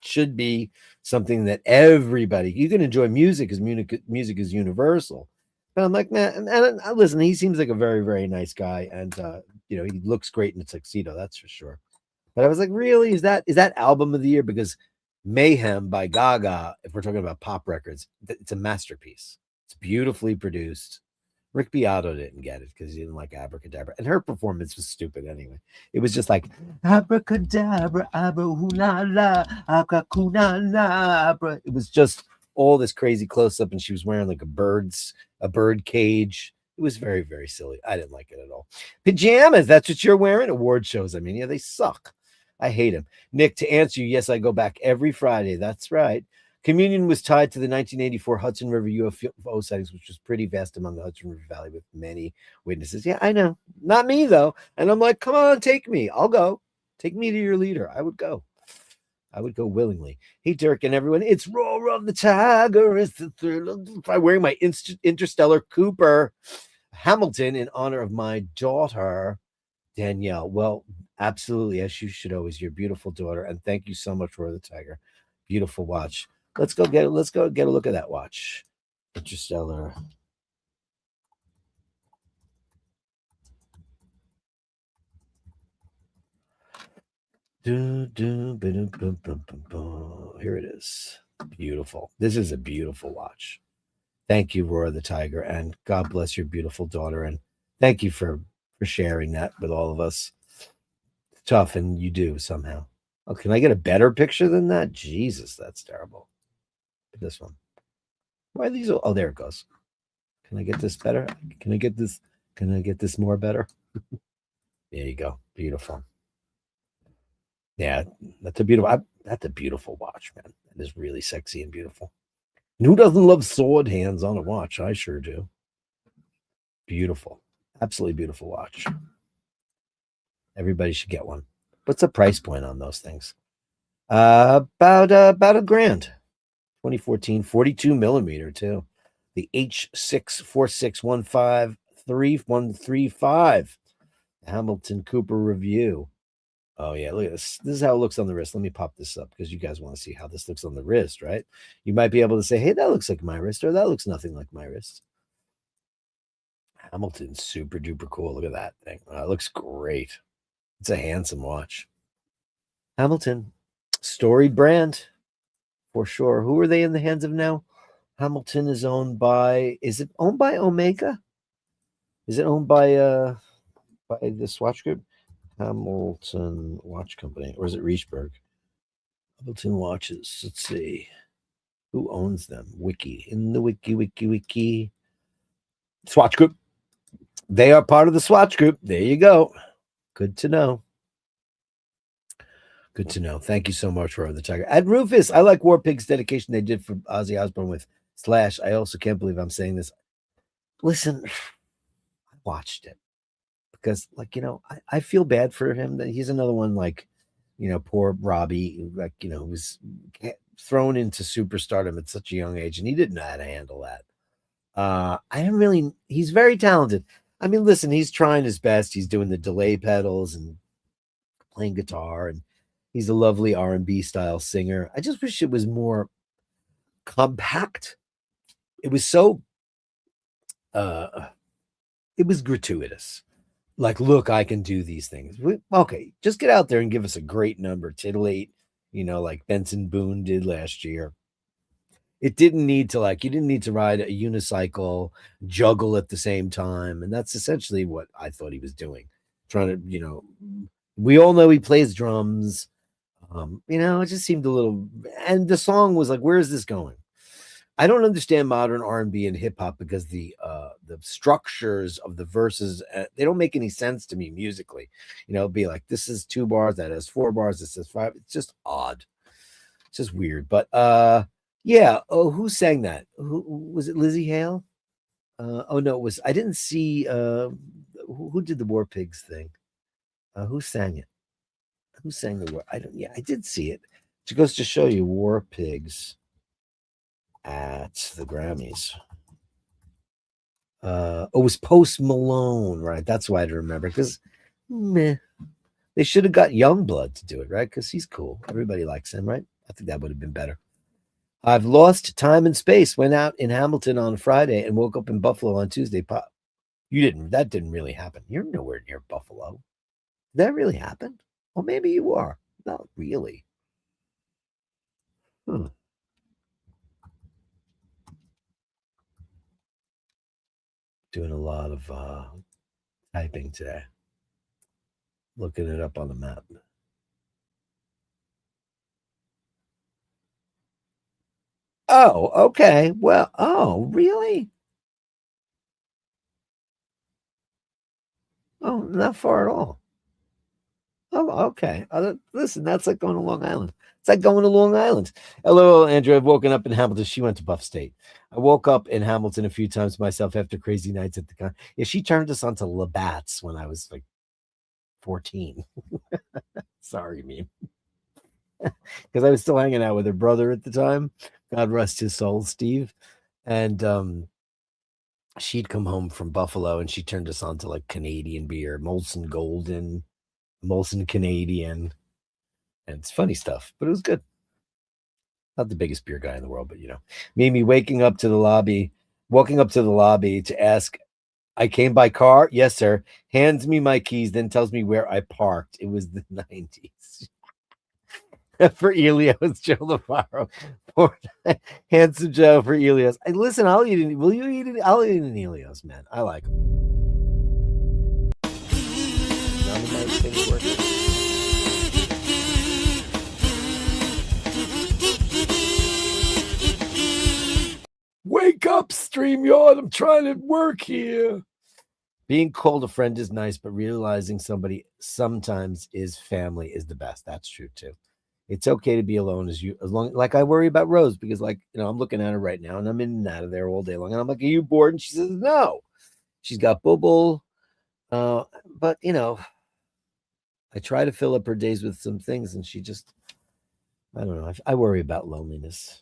should be something that everybody, you can enjoy music, because music is universal. But I'm like, man, and listen, he seems like a very, very nice guy, and he looks great in a tuxedo, that's for sure. But I was like, really, is that album of the year? Because Mayhem by Gaga, if we're talking about pop records, it's a masterpiece. It's beautifully produced. Rick Beato didn't get it because he didn't like Abracadabra, and her performance was stupid anyway. It was just like Abracadabra, abra, abra. It was just all this crazy close up, and she was wearing like a bird cage. It was very, very silly. I didn't like it at all. Pajamas, that's what you're wearing? Award shows, I mean, yeah, they suck. I hate him. Nick, to answer you, yes, I go back every Friday. That's right. Communion was tied to the 1984 Hudson River UFO sightings, which was pretty vast among the Hudson River Valley with many witnesses. Yeah, I know. Not me, though. And I'm like, come on, take me. I'll go. Take me to your leader. I would go. I would go willingly. Hey, Dirk and everyone. It's Roar of the Tiger. It's the thrill by wearing my Interstellar Cooper Hamilton in honor of my daughter, Danielle. Well, absolutely, as you should always, your beautiful daughter. And thank you so much for the tiger. Beautiful watch. Let's go get a look at that watch. Interstellar. Here it is. Beautiful. This is a beautiful watch. Thank you, Roar the Tiger, and God bless your beautiful daughter. And thank you for sharing that with all of us. It's tough, and you do somehow. Oh, can I get a better picture than that? Jesus, that's terrible. This one. Why are these? Oh, there it goes. Can I get this better? Can I get this? Can I get this more better? There you go. Beautiful. Yeah, that's a beautiful watch, man. That is really sexy and beautiful. And who doesn't love sword hands on a watch? I sure do. Beautiful. Absolutely beautiful watch. Everybody should get one. What's the price point on those things? About a grand. 2014, 42 millimeter too. The H646153135 Hamilton Cooper review. Oh yeah, look at this. This is how it looks on the wrist. Let me pop this up because you guys want to see how this looks on the wrist, right? You might be able to say, "Hey, that looks like my wrist," or "That looks nothing like my wrist." Hamilton's super duper cool. Look at that thing. It looks great. It's a handsome watch. Hamilton, storied brand for sure. Who are they in the hands of now? Hamilton is owned by. Is it owned by Omega? Is it owned by the Swatch Group? Hamilton Watch Company, or is it Riesberg? Hamilton watches. Let's see. Who owns them? Wiki. In the wiki. Swatch Group. They are part of the Swatch Group. There you go. Good to know. Good to know. Thank you so much for the tiger. At Rufus, I like War Pigs dedication they did for Ozzy Osbourne with Slash. I also can't believe I'm saying this. Listen, I watched it because, like, I feel bad for him that he's another one, like, poor Robbie, like, was thrown into superstardom at such a young age, and he didn't know how to handle that. He's very talented. I mean, listen, he's trying his best. He's doing the delay pedals and playing guitar, and he's a lovely R&B style singer. I just wish it was more compact. It was so, it was gratuitous. Like, look, I can do these things. Okay, just get out there and give us a great number, titillate, like Benson Boone did last year. It didn't need to, you didn't need to ride a unicycle, juggle at the same time. And that's essentially what I thought he was doing. Trying to, we all know he plays drums. It just seemed a little, and the song was like, where is this going? I don't understand modern R&B and hip hop because the structures of the verses, they don't make any sense to me musically. It'd be like, this is 2 bars, that has 4 bars, this is 5. It's just odd. It's just weird. But yeah. Oh, who sang that? Who was it? Lizzie Hale? Oh no, it was. I didn't see. Who did the War Pigs thing? Who sang it? Who sang the war? I don't. Yeah, I did see it. It goes to show you War Pigs at the Grammys. It was Post Malone, right? That's why I remember, because they should have got Youngblood to do it, right? Because he's cool. Everybody likes him, right? I think that would have been better. I've lost time and space. Went out in Hamilton on Friday and woke up in Buffalo on Tuesday. You didn't. That didn't really happen. You're nowhere near Buffalo. Did that really happen? Well, maybe you are. Not really. Doing a lot of typing today. Looking it up on the map. Oh, okay. Well, oh, really? Oh, not far at all. Oh, okay. Listen, that's like going to Long Island. It's like going to Long Island. Hello, Andrew. I've woken up in Hamilton. She went to Buff State. I woke up in Hamilton a few times myself after crazy nights at the con. Yeah, she turned us on to Labatt's when I was like 14. Sorry, me. Because I was still hanging out with her brother at the time. God rest his soul, Steve. And she'd come home from Buffalo and she turned us on to like Canadian beer, Molson Golden, Molson Canadian. And it's funny stuff, but it was good. Not the biggest beer guy in the world, but Mimi walking up to the lobby to ask, I came by car? Yes, sir. Hands me my keys, then tells me where I parked. It was the 90s. For Elios, Joe LaFaro. Handsome Joe for Elios. Listen, I'll eat it. Will you eat it? I'll eat an Elios, man. I like them. None of my things work. Wake up, street. StreamYard. I'm trying to work here. Being called a friend is nice, but realizing somebody sometimes is family is the best. That's true too. It's okay to be alone as long like I worry about Rose because I'm looking at her right now and I'm in and out of there all day long. And I'm like, are you bored? And she says, no. She's got bubble. But I try to fill up her days with some things and she just I don't know. I worry about loneliness.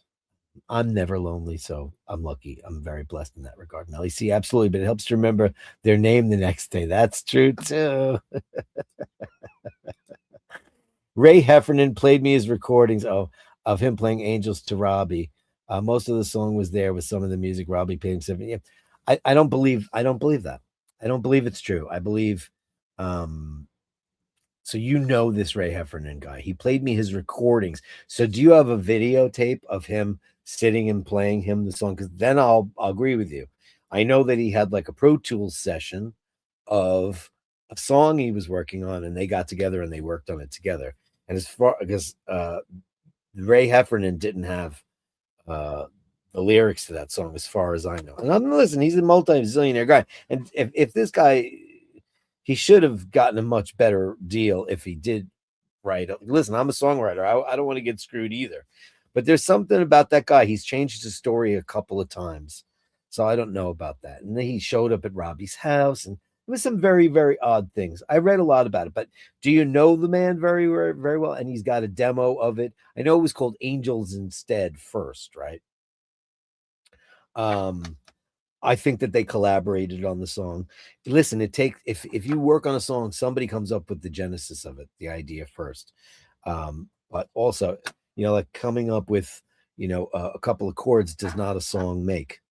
I'm never lonely, so I'm lucky. I'm very blessed in that regard. Melly, see, absolutely, but it helps to remember their name the next day. That's true too. Ray Heffernan played me his recordings of him playing Angels to Robbie. Most of the song was there with some of the music. Robbie paid him 70. Yeah. I don't believe that. I don't believe it's true. I believe so this Ray Heffernan guy. He played me his recordings. So do you have a videotape of him sitting and playing him the song? Because then I'll agree with you. I know that he had like a Pro Tools session of a song he was working on, and they got together and they worked on it together. And as far because Ray Heffernan didn't have the lyrics to that song, as far as I know. And listen, he's a multi-zillionaire guy, and if this guy, he should have gotten a much better deal if he did write. Listen, I'm a songwriter. I don't want to get screwed either. But there's something about that guy. He's changed his story a couple of times. So I don't know about that. And then he showed up at Robbie's house and it was some very, very odd things. I read a lot about it, but do you know the man very, very, very well? And he's got a demo of it. I know it was called Angels Instead first, right? I think that they collaborated on the song. Listen, it takes if you work on a song, somebody comes up with the genesis of it, the idea first. But also, like coming up with a couple of chords does not a song make.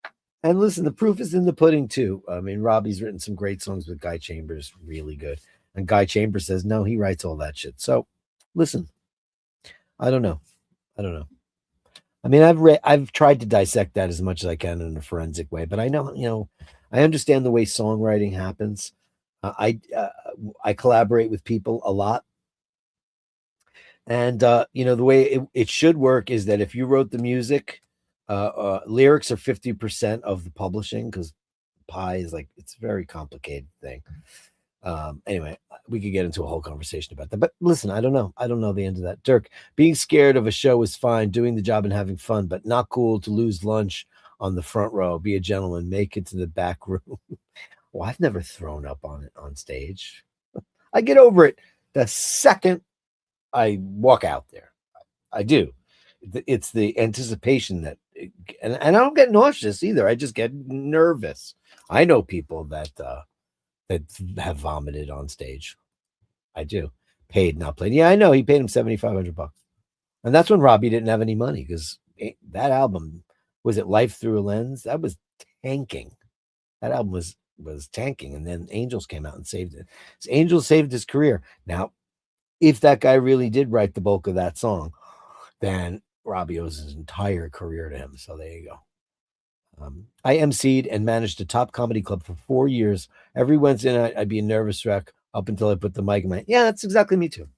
And listen, the proof is in the pudding too. I mean, Robbie's written some great songs with Guy Chambers, really good. And Guy Chambers says no, he writes all that shit. So, listen, I don't know. I mean, I've tried to dissect that as much as I can in a forensic way, but I know, I understand the way songwriting happens. I collaborate with people a lot, and the way it should work is that if you wrote the music, lyrics are 50% of the publishing because pie is it's a very complicated thing. Anyway, we could get into a whole conversation about that. But listen, I don't know the end of that. Dirk, being scared of a show is fine, doing the job and having fun, but not cool to lose lunch on the front row. Be a gentleman, make it to the back room. Well, I've never thrown up on it on stage. I get over it the second I walk out there. I do. It's the anticipation that, and I don't get nauseous either. I just get nervous. I know people that have vomited on stage. I do. Paid, not played. Yeah, I know. He paid him $7,500, and that's when Robbie didn't have any money because that album was it Life Through a Lens. That was tanking. That album was tanking, and then Angels came out and saved it. So Angels saved his career. Now, if that guy really did write the bulk of that song, then Robbie owes his entire career to him. So there you go. I emceed and managed a top comedy club for 4 years. Every Wednesday night, I'd be a nervous wreck up until I put the mic in my. Yeah, that's exactly me too.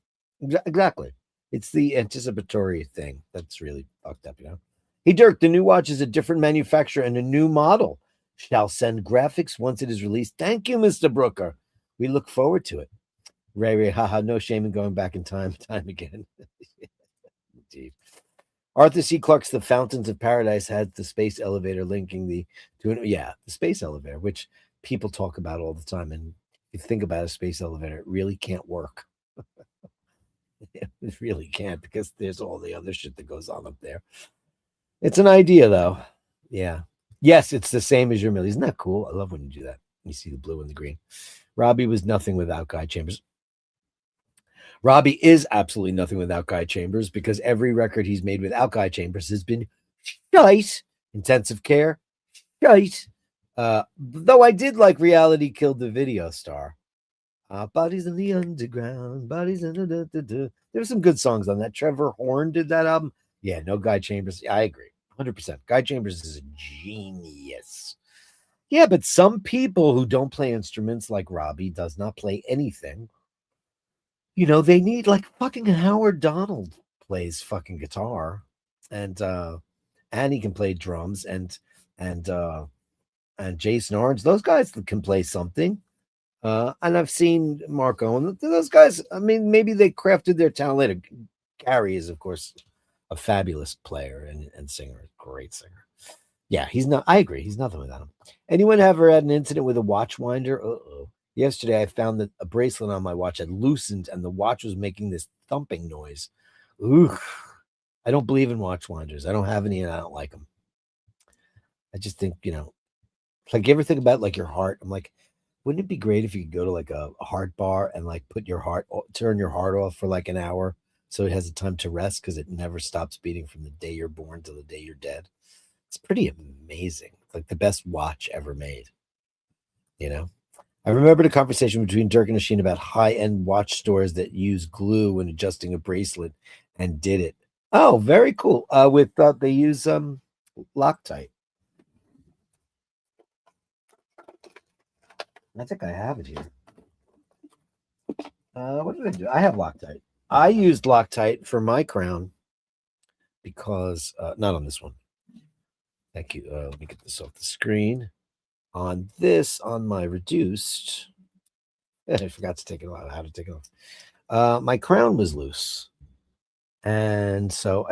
Exactly. It's the anticipatory thing that's really fucked up, Hey, Dirk, the new watch is a different manufacturer and a new model. Shall send graphics once it is released. Thank you, Mr. Brooker. We look forward to it. Ray, haha, no shame in going back in time again. Indeed. Arthur C. Clarke's The Fountains of Paradise had the space elevator linking the space elevator, which people talk about all the time. And if you think about a space elevator, it really can't work. It really can't because there's all the other shit that goes on up there. It's an idea, though. Yeah. Yes, it's the same as your mill. Isn't that cool? I love when you do that. You see the blue and the green. Robbie was nothing without Guy Chambers. Robbie is absolutely nothing without Guy Chambers because every record he's made without Guy Chambers has been shite. Intensive Care, shite. Though I did like Reality Killed the Video Star. Bodies in the Underground, Bodies in the. There were some good songs on that. Trevor Horn did that album. Yeah, no Guy Chambers. I agree. 100%. Guy Chambers is a genius. Yeah, but some people who don't play instruments like Robbie does not play anything. They need fucking Howard Donald plays fucking guitar and he can play drums and and Jason Orange. Those guys can play something. And I've seen Marco, and those guys, I mean, maybe they crafted their talent later. Gary is, of course, a fabulous player and singer, great singer. Yeah, he's not, I agree, he's nothing without him. Anyone ever had an incident with a watch winder? Uh-oh. Yesterday, I found that a bracelet on my watch had loosened and the watch was making this thumping noise. Ooh, I don't believe in watch winders. I don't have any and I don't like them. I just think, like, you ever think about like your heart? I'm like, wouldn't it be great if you could go to like a heart bar and like turn your heart off for like an hour so it has a time to rest because it never stops beating from the day you're born to the day you're dead? It's pretty amazing. It's like the best watch ever made. I remembered a conversation between Dirk and Asheen about high-end watch stores that use glue when adjusting a bracelet and did it. Oh, very cool. They use Loctite. I think I have it here. What did I do? I have Loctite. I used Loctite for my crown because not on this one. Thank you. Let me get this off the screen. On my reduced, I forgot to take it off. How to take it off. My crown was loose, and so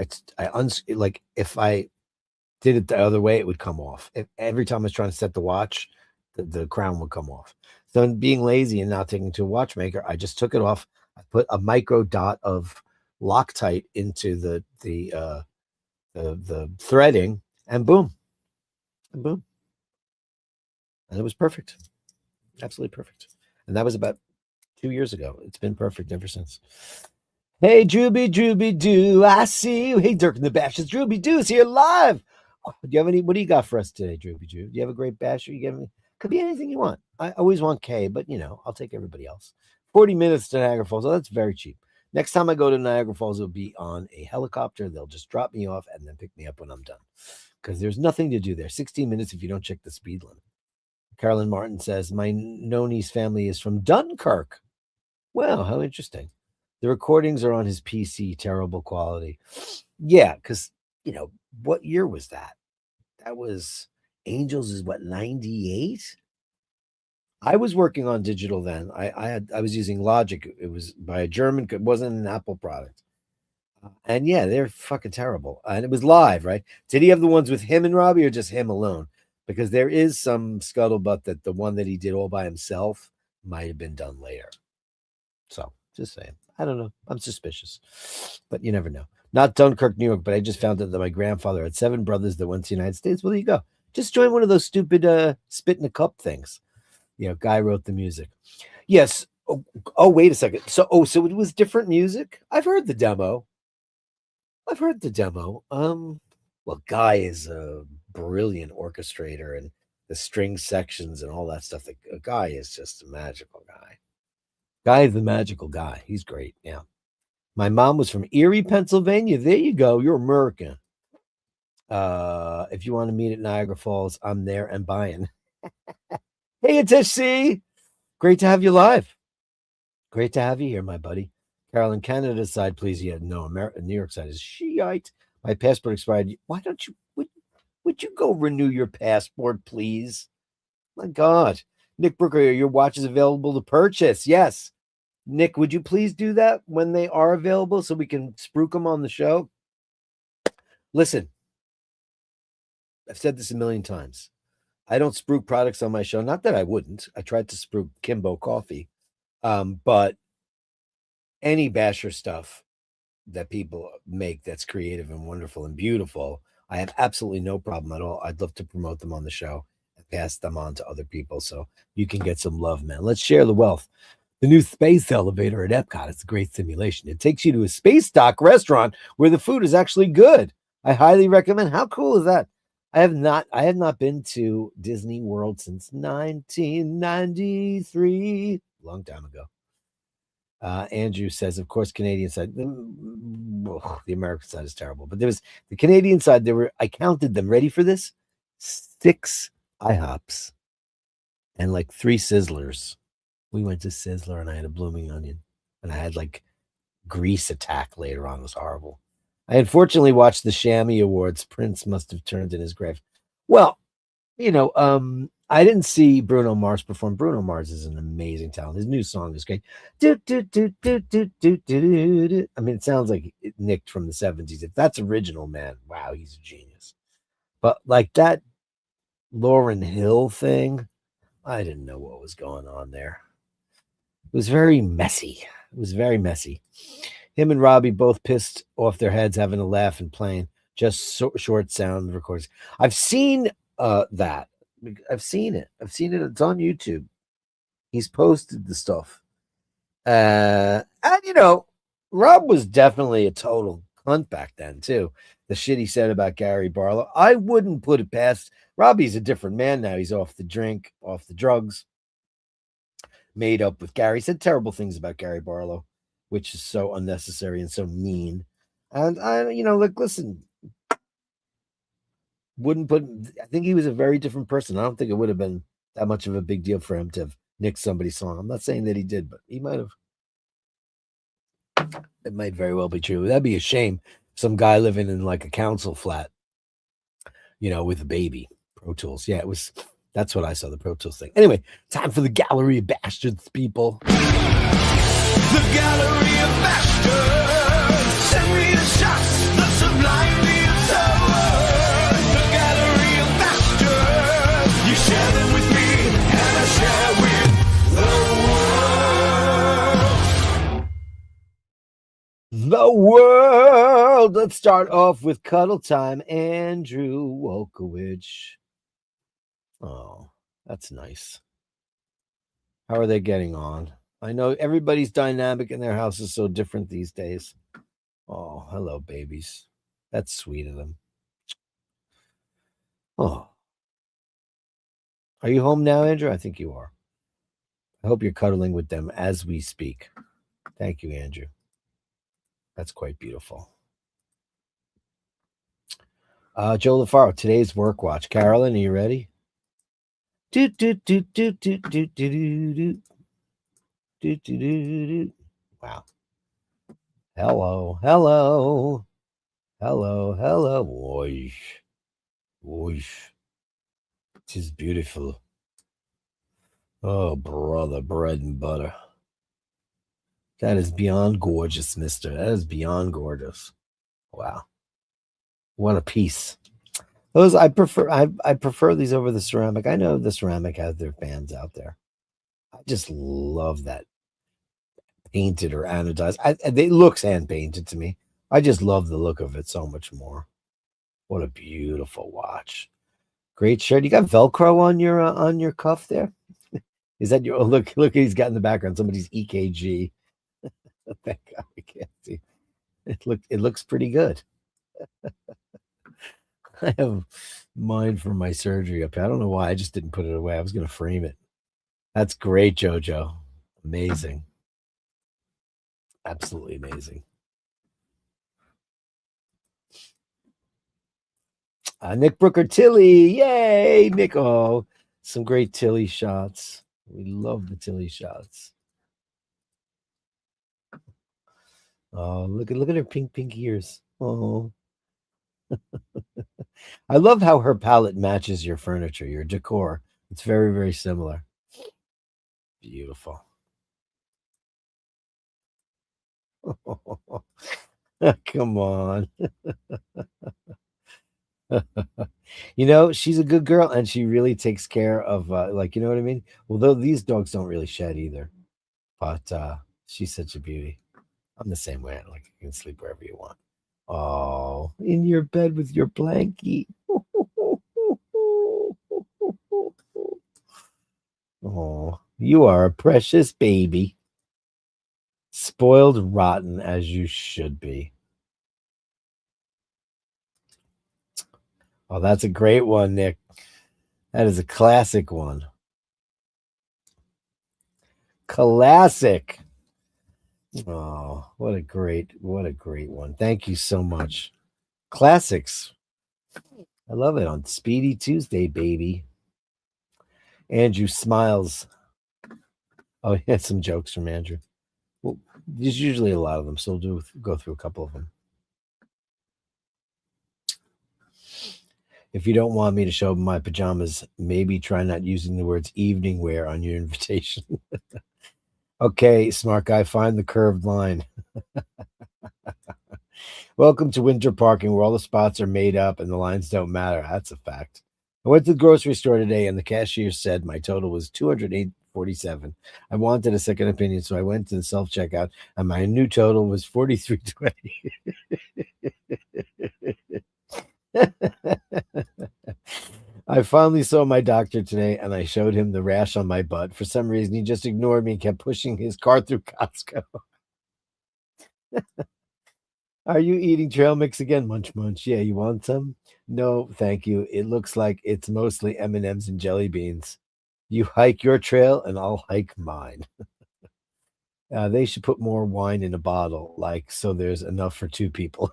like if I did it the other way, it would come off. Every time I was trying to set the watch, the crown would come off. So in being lazy and not taking it to a watchmaker, I just took it off. I put a micro dot of Loctite into the threading, and boom, and it was perfect, absolutely perfect. And that was about 2 years ago. It's been perfect ever since. Hey, Drooby Doo, I see you. Hey, Dirk and the Bashers, Drooby Doo's here live. Do you have any? What do you got for us today, Drooby Doo? Do you have a great basher? You get me? Could be anything you want. I always want K, but I'll take everybody else. 40 minutes to Niagara Falls. Oh, that's very cheap. Next time I go to Niagara Falls, it'll be on a helicopter. They'll just drop me off and then pick me up when I'm done. Because there's nothing to do there. 16 minutes if you don't check the speed limit. Carolyn Martin says, my Noni's family is from Dunkirk. Wow, how interesting. The recordings are on his PC, terrible quality. Yeah, because, what year was that? That was Angels is what, 98? I was working on digital then. I was using Logic. It was by a German, it wasn't an Apple product. And yeah, they're fucking terrible. And it was live, right? Did he have the ones with him and Robbie or just him alone? Because there is some scuttlebutt that the one that he did all by himself might have been done later. So just saying. I don't know. I'm suspicious, but you never know. Not Dunkirk, New York, but I just found out that my grandfather had 7 brothers that went to the United States. Well, there you go. Just join one of those stupid spit in a cup things. Guy wrote the music. Yes. Oh, wait a second. So it was different music? I've heard the demo. Well, Guy is a brilliant orchestrator and the string sections and all that stuff. The Guy is just a magical guy. Guy is the magical guy. He's great. Yeah. My mom was from Erie, Pennsylvania. There you go. You're American. If you want to meet at Niagara Falls, I'm there and buying. Hey, it's SC. Great to have you live. Great to have you here, my buddy. Carolyn, Canada side, please. Yeah, no, New York side is Shiite. My passport expired. Why don't you? Would you go renew your passport, please? My God. Nick Brooker, your watch is available to purchase. Yes. Nick, would you please do that when they are available so we can spruik them on the show? Listen, I've said this a million times. I don't spruik products on my show. Not that I wouldn't. I tried to spruik Kimbo coffee. But any basher stuff that people make that's creative and wonderful and beautiful, I have absolutely no problem at all. I'd love to promote them on the show and pass them on to other people so you can get some love, man. Let's share the wealth. The new space elevator at Epcot. It's a great simulation. It takes you to a space dock restaurant where the food is actually good. I highly recommend. How cool is that? I have not been to Disney World since 1993. Long time ago. Andrew says, of course, Canadian side. The American side is terrible. But there was the Canadian side. I counted them. Ready for this? 6 IHOPs and like 3 Sizzlers. We went to Sizzler and I had a blooming onion. And I had like grease attack later on. It was horrible. I unfortunately watched the Shammy Awards. Prince must have turned in his grave. Well, I didn't see Bruno Mars perform. Bruno Mars is an amazing talent. His new song is great. Do, do, do, do, do, do, do, do. I mean, it sounds like it nicked from the 70s. If that's original, man, wow, he's a genius. But like that Lauryn Hill thing, I didn't know what was going on there. It was very messy. It was very messy. Him and Robbie both pissed off their heads, having a laugh and playing just short sound recordings. I've seen that. I've seen it. I've seen it. It's on YouTube. He's posted the stuff. And Rob was definitely a total cunt back then too. The shit he said about Gary Barlow, I wouldn't put it past. Robbie's a different man now. He's off the drink, off the drugs, made up with Gary. He said terrible things about Gary Barlow, which is so unnecessary and so mean. And listen, wouldn't put. I think he was a very different person. I don't think it would have been that much of a big deal for him to have nicked somebody's song. I'm not saying that he did, but he might have. It might very well be true. That'd be a shame. Some guy living in like a council flat, with a baby. Pro Tools. Yeah, it was. That's what I saw, the Pro Tools thing. Anyway, time for the Gallery of Bastards, people. The Gallery of Bashtards. Send me the shots, the sublime, the absurd. The Gallery of Bashtards. You share them with me, and I share with the world. The world. Let's start off with Cuddle Time. Andrew Wolkowicz. Oh, that's nice. How are they getting on? I know everybody's dynamic in their house is so different these days. Oh, hello, babies. That's sweet of them. Oh. Are you home now, Andrew? I think you are. I hope you're cuddling with them as we speak. Thank you, Andrew. That's quite beautiful. Joe LaFaro, today's work watch. Carolyn, are you ready? Do do do do do do do do do do do. Wow. Hello, hello, hello, hello. Whoosh, whoosh. It is beautiful. Oh, brother, bread and butter. That is beyond gorgeous, mister. That is beyond gorgeous. Wow. What a piece. Those I prefer. I prefer these over the ceramic. I know the ceramic has their fans out there. I just love that painted or anodized. It looks hand painted to me. I just love the look of it so much more. What a beautiful watch. Great shirt. You got Velcro on your cuff there. Is that your look? Look, he's got in the background somebody's EKG. Thank God we can't see. It looks pretty good. I have mine from my surgery up here. I don't know why. I just didn't put it away. I was going to frame it. That's great, Jojo. Amazing. Absolutely amazing. Nick Brooker Tilly. Yay, Nick. Oh, some great Tilly shots. We love the Tilly shots. Oh, look at her pink ears. Oh. I love how her palette matches your furniture, your decor. It's very, very similar. Beautiful. Come on. She's a good girl and she really takes care of you know what I mean? Although these dogs don't really shed either. But she's such a beauty. I'm the same way. Like, you can sleep wherever you want. Oh, in your bed with your blankie. Oh, you are a precious baby. Spoiled rotten as you should be. Oh, that's a great one, Nick. That is a classic one. Classic. Oh, what a great one. Thank you so much. Classics. I love it on Speedy Tuesday, baby. Andrew smiles. Oh, he had some jokes from Andrew. Well, there's usually a lot of them, so we'll go through a couple of them. If you don't want me to show up in my pajamas, maybe try not using the words evening wear on your invitation. Okay, smart guy, find the curved line. Welcome to winter parking where all the spots are made up and the lines don't matter. That's a fact. I went to the grocery store today and the cashier said my total was $208.47. I wanted a second opinion, so I went to the self-checkout and my new total was $43.20. I finally saw my doctor today and I showed him the rash on my butt. For some reason, he just ignored me and kept pushing his cart through Costco. Are you eating trail mix again? Munch, munch. Yeah, you want some? No, thank you. It looks like it's mostly M&Ms and jelly beans. You hike your trail and I'll hike mine. They should put more wine in a bottle, like so there's enough for two people.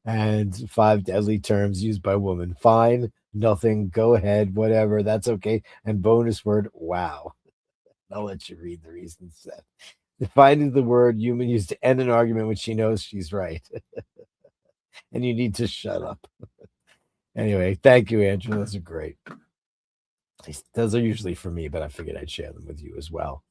And 5 deadly terms used by women. Fine, nothing, go ahead, whatever, that's okay. And bonus word, wow. I'll let you read the reasons. Defining the word human used to end an argument when she knows she's right. And you need to shut up. Anyway, thank you, Andrew. Those are great. Those are usually for me, but I figured I'd share them with you as well.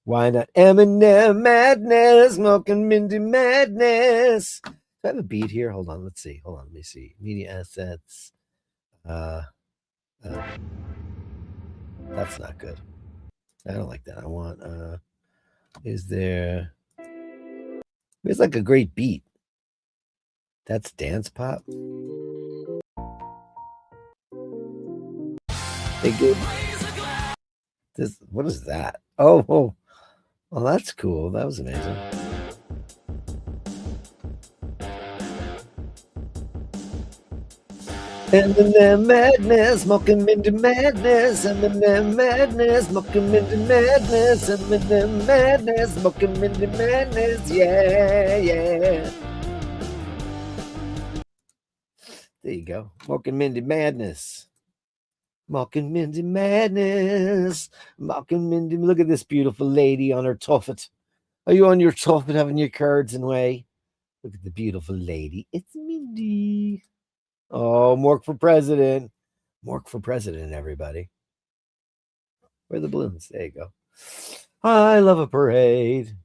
Why not? Eminem madness, smoking Mindy madness. Do I have a beat here? Hold on, let's see. Hold on, let me see. Media assets. That's not good. I don't like that. I want is there there's like a great beat. That's dance pop. They good. This what is that? Oh, well, that's cool. That was amazing. Eminem madness, smoking Mindy madness, Eminem madness, smoking Mindy madness, Eminem madness, smoking Mindy madness, yeah, yeah. There you go, smoking Mindy madness. Mocking Mindy madness. Mocking Mindy. Look at this beautiful lady on her tuffet. Are you on your tuffet having your curds and whey? Look at the beautiful lady. It's Mindy. Oh, Mork for president. Mork for president, everybody. Where are the balloons? There you go. I love a parade.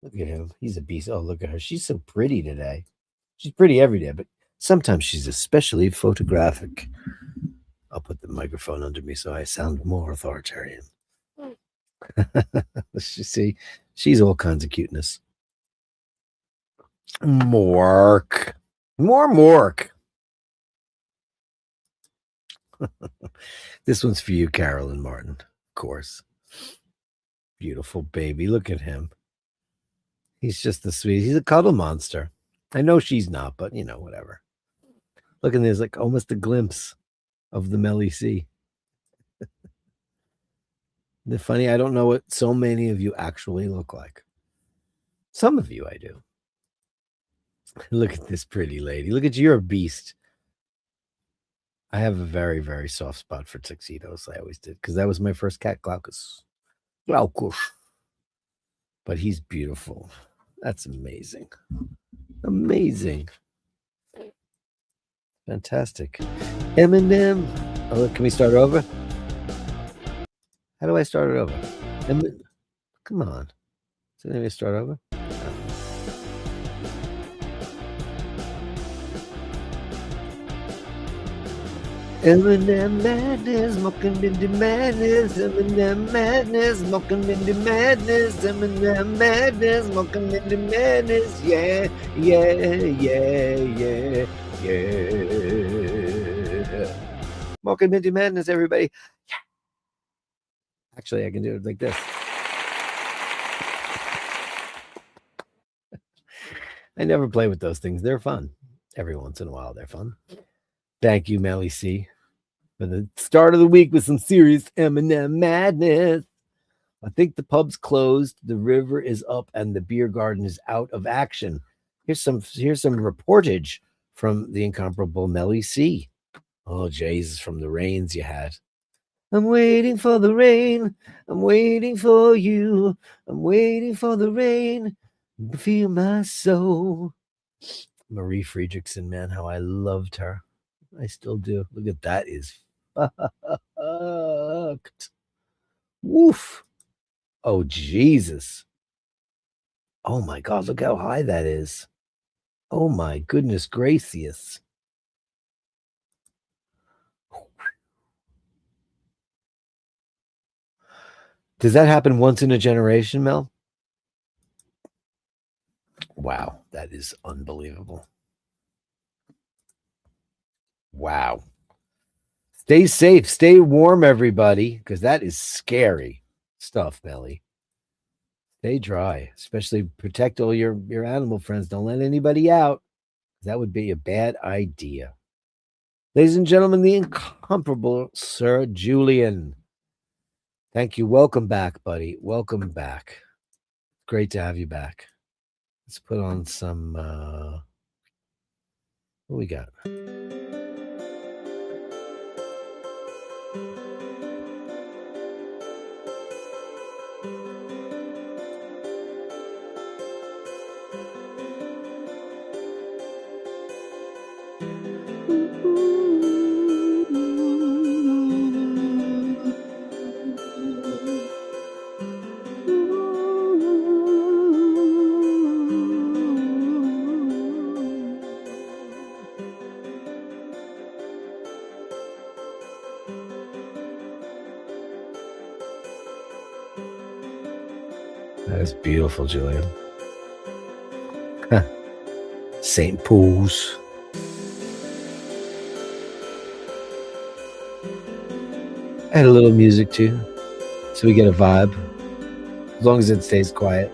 Look at him. He's a beast. Oh, look at her. She's so pretty today. She's pretty every day, but sometimes she's especially photographic. I'll put the microphone under me so I sound more authoritarian. See, she's all kinds of cuteness. Mork. More Mork. This one's for you, Carolyn Martin, of course. Beautiful baby. Look at him. He's just the sweetest. He's a cuddle monster. I know she's not, but you know, whatever. Look at this, like almost a glimpse of the Melly Sea. The funny, I don't know what so many of you actually look like. Some of you I do. Look at this pretty lady. Look at you, you're a beast. I have a very, very soft spot for tuxedos. I always did, because that was my first cat, Glaucus. Glaucus. But he's beautiful. That's amazing. Amazing. Fantastic. Eminem. Oh, look, can we start over? How do I start it over? Come on. So let me start over. Eminem madness, smoking Mindy madness, Eminem madness, smoking Mindy madness, Eminem madness, smoking Mindy madness, yeah, yeah, yeah, yeah, yeah. Smoking Mindy madness, everybody. Yeah. Actually, I can do it like this. I never play with those things. They're fun. Every once in a while, they're fun. Thank you, Melly C, for the start of the week with some serious Eminem madness. I think the pub's closed, the river is up, and the beer garden is out of action. Here's some reportage from the incomparable Melly C. Oh, Jesus, from the rains you had. I'm waiting for the rain. I'm waiting for you. I'm waiting for the rain. Feel my soul. Marie Friedrichsen, man, how I loved her. I still do. Look at that is fucked. Woof. Oh, Jesus. Oh, my God. Look how high that is. Oh, my goodness gracious. Does that happen once in a generation, Mel? Wow. That is unbelievable. Wow. Stay safe. Stay warm, everybody, because that is scary stuff, Melly. Stay dry, especially protect all your animal friends. Don't let anybody out. That would be a bad idea. Ladies and gentlemen, the incomparable Sir Julian. Thank you. Welcome back, buddy. Welcome back. Great to have you back. Let's put on some what we got? That's beautiful, Julian. St. Paul's. Add a little music too, so we get a vibe. As long as it stays quiet.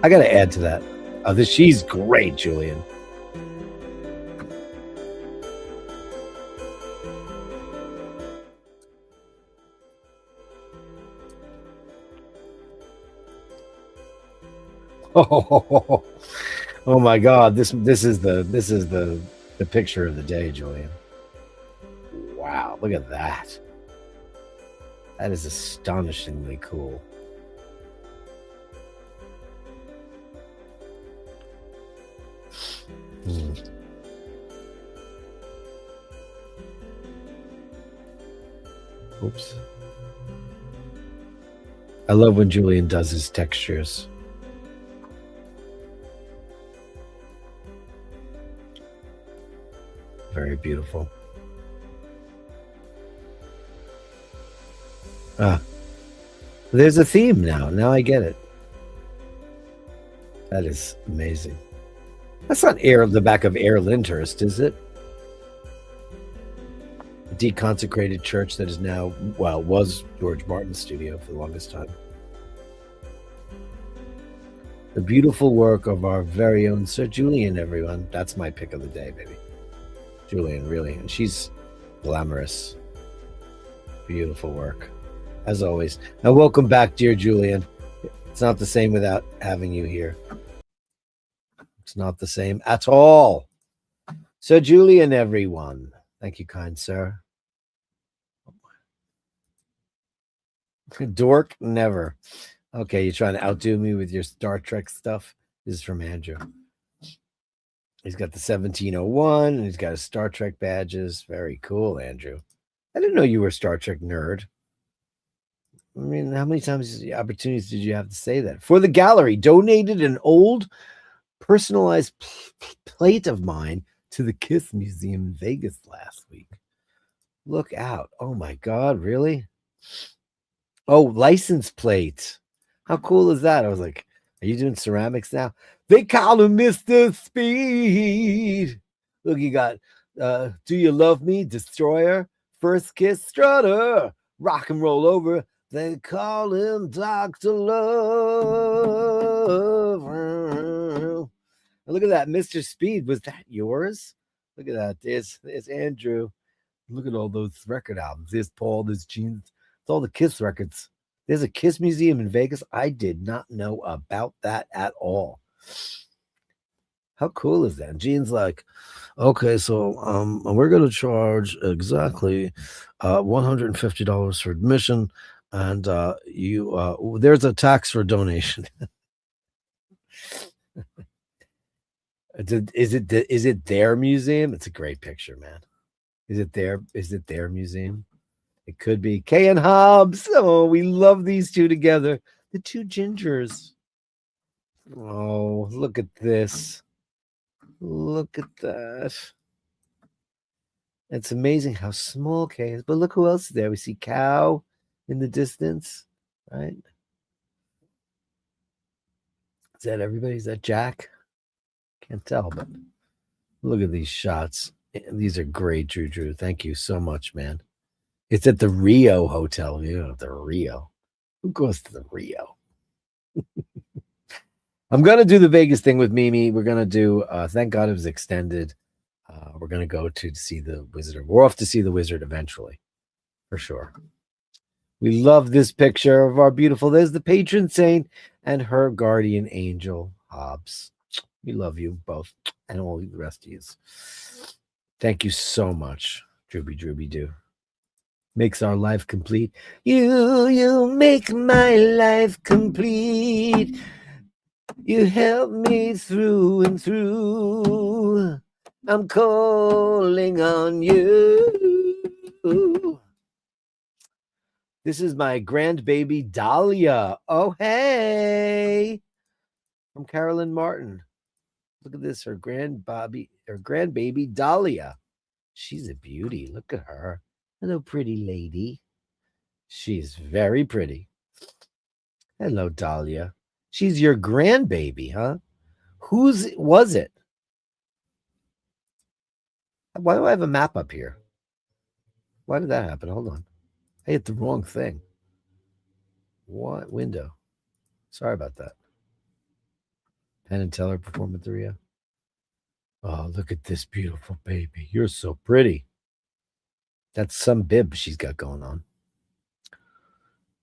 I got to add to that. Oh, she's great, Julian. Oh my God! This is the picture of the day, Julian. Wow! Look at that. That is astonishingly cool. Oops. I love when Julian does his textures. Very beautiful. There's a theme now. Now I get it. That is amazing. That's not the back of Air Lyndhurst, is it? A deconsecrated church that is now, well, was George Martin's studio for the longest time. The beautiful work of our very own Sir Julian, everyone. That's my pick of the day, baby. Julian, really. And she's glamorous. Beautiful work. As always. Now, welcome back, dear Julian. It's not the same without having you here. It's not the same at all. So, Julian, everyone. Thank you, kind sir. Dork, never. Okay, you're trying to outdo me with your Star Trek stuff? This is from Andrew. He's got the 1701, and he's got his Star Trek badges. Very cool, Andrew. I didn't know you were a Star Trek nerd. I mean, how many opportunities did you have to say that? For the gallery, donated an old personalized plate of mine to the Kiss Museum in Vegas last week. Look out. Oh, my God, really? Oh, license plate. How cool is that? I was like, are you doing ceramics now? They call him Mr. Speed. Look, you got Do You Love Me? Destroyer. First Kiss Strutter. Rock and Roll Over. They call him Dr. Love. Look at that, Mr. Speed. Was that yours? Look at that. There's Andrew. Look at all those record albums. There's Paul, there's Gene. It's all the Kiss records. There's a Kiss museum in Vegas. I did not know about that at all. How cool is that? Gene's like, okay, so we're going to charge exactly $150 for admission, and there's a tax for donation. Is it their museum? It's a great picture, man. Is it their museum? It could be. Kay and Hobbs. Oh, we love these two together. The two gingers. Oh, look at this. Look at that. It's amazing how small Kay is. But look who else is there. We see Cow in the distance, right? Is that everybody? Is that Jack? Can't tell, but look at these shots. These are great, Drew. Thank you so much, man. It's at the Rio Hotel. Yeah, the Rio. Who goes to the Rio? I'm going to do the Vegas thing with Mimi. We're going to do, thank God it was extended. We're going to go to see the Wizard. We're off to see the Wizard eventually, for sure. We love this picture of our beautiful, there's the patron saint and her guardian angel, Hobbs. We love you both and all the rest of you. Thank you so much, Drooby Doo. Makes our life complete. You make my life complete. You help me through and through. I'm calling on you. This is my grandbaby Dahlia. Oh, hey. From Carolyn Martin. Look at this, her grandbaby Dahlia. She's a beauty. Look at her. Hello, pretty lady. She's very pretty. Hello, Dahlia. She's your grandbaby, huh? Whose was it? Why do I have a map up here? Why did that happen? Hold on. I hit the wrong thing. What window? Sorry about that. Penn and Teller perform at the Rio. Oh, look at this beautiful baby. You're so pretty. That's some bib she's got going on.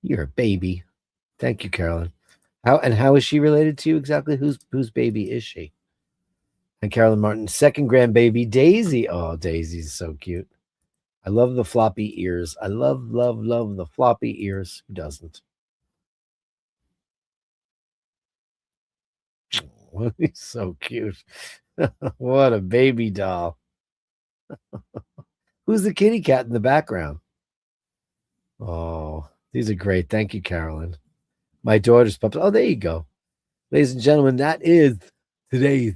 You're a baby. Thank you, Carolyn. How is she related to you exactly? Whose baby is she? And Carolyn Martin's second grandbaby, Daisy. Oh, Daisy's so cute. I love the floppy ears. I love the floppy ears. Who doesn't? Oh, he's so cute. What a baby doll. Who's the kitty cat in the background? Oh, these are great. Thank you, Carolyn. My daughter's pups. Oh, there you go. Ladies and gentlemen, that is today's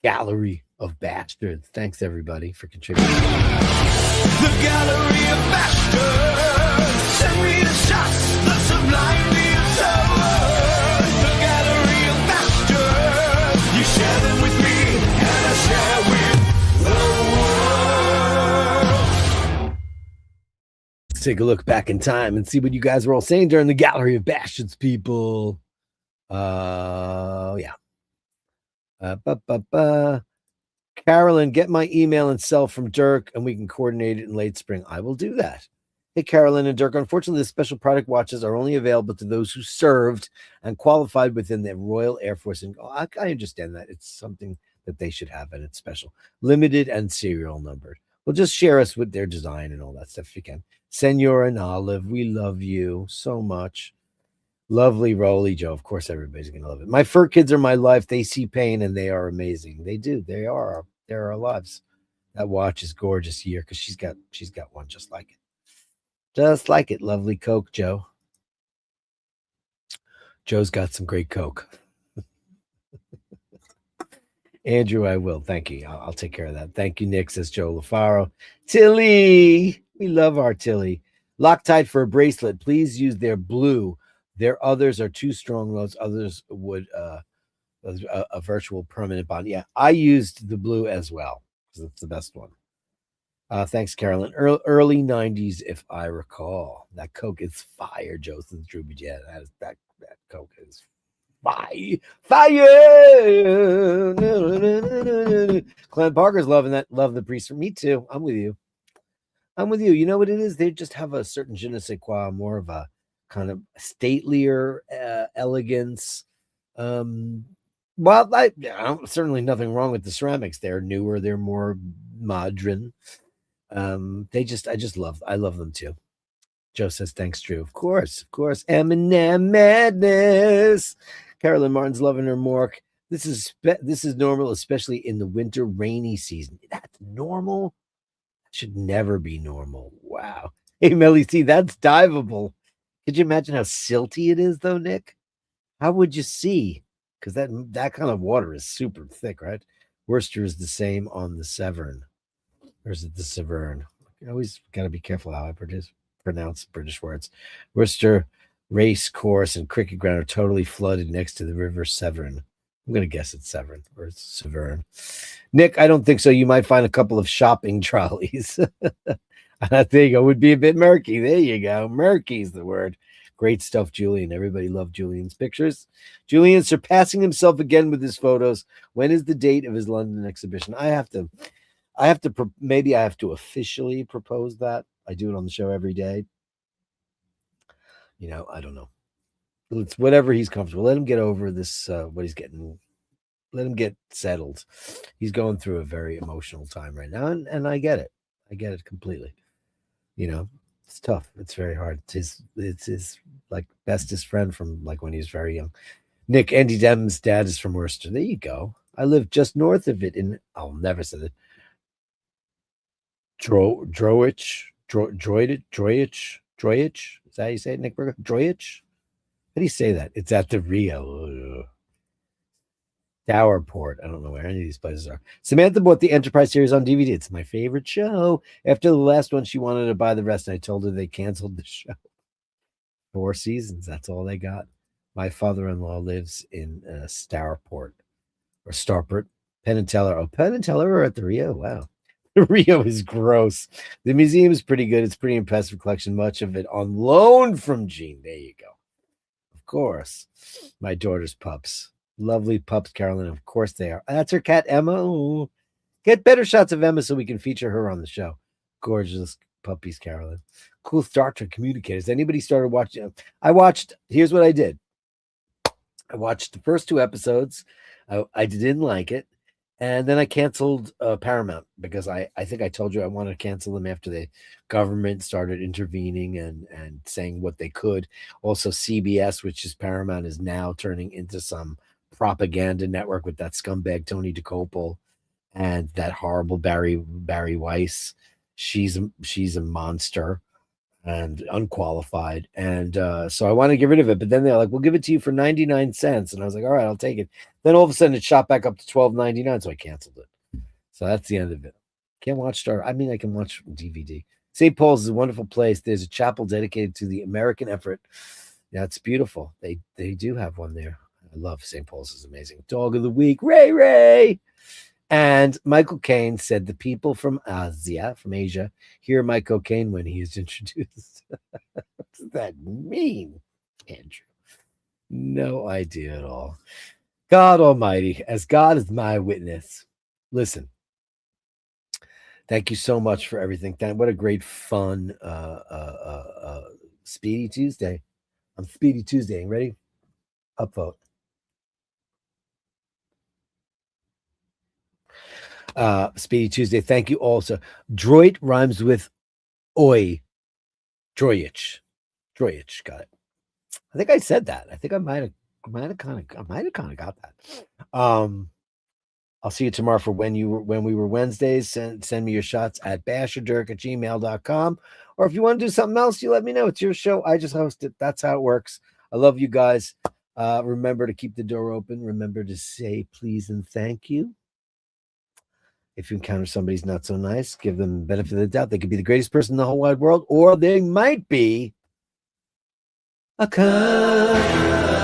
Gallery of Bastards. Thanks, everybody, for contributing. The Gallery of Bashtards. Send me the shots, the sublime, the absurd. The Gallery of Bashtards. You share them with me, and I share with the world. Let's take a look back in time and see what you guys were all saying during the Gallery of Bastards, people. Yeah. Carolyn, get my email and cell from Dirk, and we can coordinate it in late spring. I will do that. Hey, Carolyn and Dirk, unfortunately, the special product watches are only available to those who served and qualified within the Royal Air Force. And I understand that. It's something that they should have, and it's special. Limited and serial numbered. Well, just share us with their design and all that stuff if you can. Senor and Olive, we love you so much. Lovely Rolly Joe. Of course, everybody's going to love it. My fur kids are my life. They see pain, and they are amazing. They do. They are. They're our lives. That watch is gorgeous here because she's got one just like it. Just like it. Lovely Coke, Joe. Joe's got some great Coke. Andrew, I will. Thank you. I'll take care of that. Thank you, Nick, says Joe LaFaro. Tilly. We love our Tilly. Loctite for a bracelet. Please use their blue. Their others are too strong. Those others would a virtual permanent bond. Yeah, I used the blue as well because it's the best one. Thanks, Carolyn. Early 90s, if I recall. That Coke is fire, Joseph Druby. Yeah, that Coke is fire. Glenn Parker's loving that. Love the priest. Me too. I'm with you. You know what it is? They just have a certain je ne sais quoi, more of a kind of statelier elegance. Well, certainly nothing wrong with the ceramics. They're newer. They're more modern. I love them too. Joe says, thanks, Drew. Of course. Eminem Madness. Carolyn Martin's loving her Mork. This is normal, especially in the winter rainy season. That's normal. That should never be normal. Wow. Hey, Melly, see, that's diveable. Could you imagine how silty it is, though, Nick? How would you see? Because that kind of water is super thick, right? Worcester is the same on the Severn. Or is it the Severn? I always got to be careful how I pronounce British words. Worcester race course and cricket ground are totally flooded next to the river Severn. I'm going to guess it's Severn or it's Severn. Nick, I don't think so. You might find a couple of shopping trolleys. I think it would be a bit murky. There you go. Murky's the word. Great stuff, Julian. Everybody loved Julian's pictures. Julian surpassing himself again with his photos. When is the date of his London exhibition? Maybe I have to officially propose that. I do it on the show every day. I don't know. It's whatever he's comfortable. Let him get over this, what he's getting. Let him get settled. He's going through a very emotional time right now, and I get it. I get it completely. It's tough. It's very hard. It's his like bestest friend from like when he was very young. Nick, Andy Dem's dad is from Worcester. There you go. I live just north of it I'll never say that. Droitch. Is that how you say it, Nick Berger? Droitch? How do you say that? It's at the Rio. Dowerport. I don't know where any of these places are. Samantha bought the Enterprise series on DVD. It's my favorite show. After the last one, she wanted to buy the rest, and I told her they canceled the show. 4 seasons. That's all they got. My father-in-law lives in Starport or Starport. Penn and Teller. Oh, Penn and Teller are at the Rio. Wow. The Rio is gross. The museum is pretty good. It's a pretty impressive collection. Much of it on loan from Gene. There you go. Of course. My daughter's pups. Lovely pups, Carolyn. Of course they are. That's her cat, Emma. Ooh. Get better shots of Emma so we can feature her on the show. Gorgeous puppies, Carolyn. Cool Star Trek communicators. Anybody started watching? Here's what I did. I watched the first 2 episodes. I didn't like it. And then I canceled Paramount because I think I told you I wanted to cancel them after the government started intervening and saying what they could. Also, CBS, which is Paramount, is now turning into some propaganda network with that scumbag Tony DeCopel and that horrible Barry Weiss. She's a monster and unqualified. And so I want to get rid of it. But then they're like, we'll give it to you for 99 cents. And I was like, all right, I'll take it. Then all of a sudden it shot back up to $12.99. So I canceled it. So that's the end of it. Can't watch Star. I mean, I can watch DVD. St. Paul's is a wonderful place. There's a chapel dedicated to the American effort. Yeah, it's beautiful. They do have one there. I love St. Paul's. Is amazing. Dog of the week, Ray. And Michael Caine said the people from Asia, hear my cocaine when he is introduced. What does that mean, Andrew? No idea at all. God Almighty, as God is my witness. Listen, thank you so much for everything. What a great fun Speedy Tuesday. I'm Speedy Tuesday. Ready? Upvote. Speedy Tuesday. Thank you also. Droit rhymes with oi. Droyich. Got it. I think I said that. I think I might have kind of got that. I'll see you tomorrow for when we were Wednesdays. Send me your shots at basherdirk@gmail.com. Or if you want to do something else, you let me know. It's your show. I just host it. That's how it works. I love you guys. Remember to keep the door open. Remember to say please and thank you. If you encounter somebody who's not so nice, give them the benefit of the doubt. They could be the greatest person in the whole wide world, or they might be a cunt.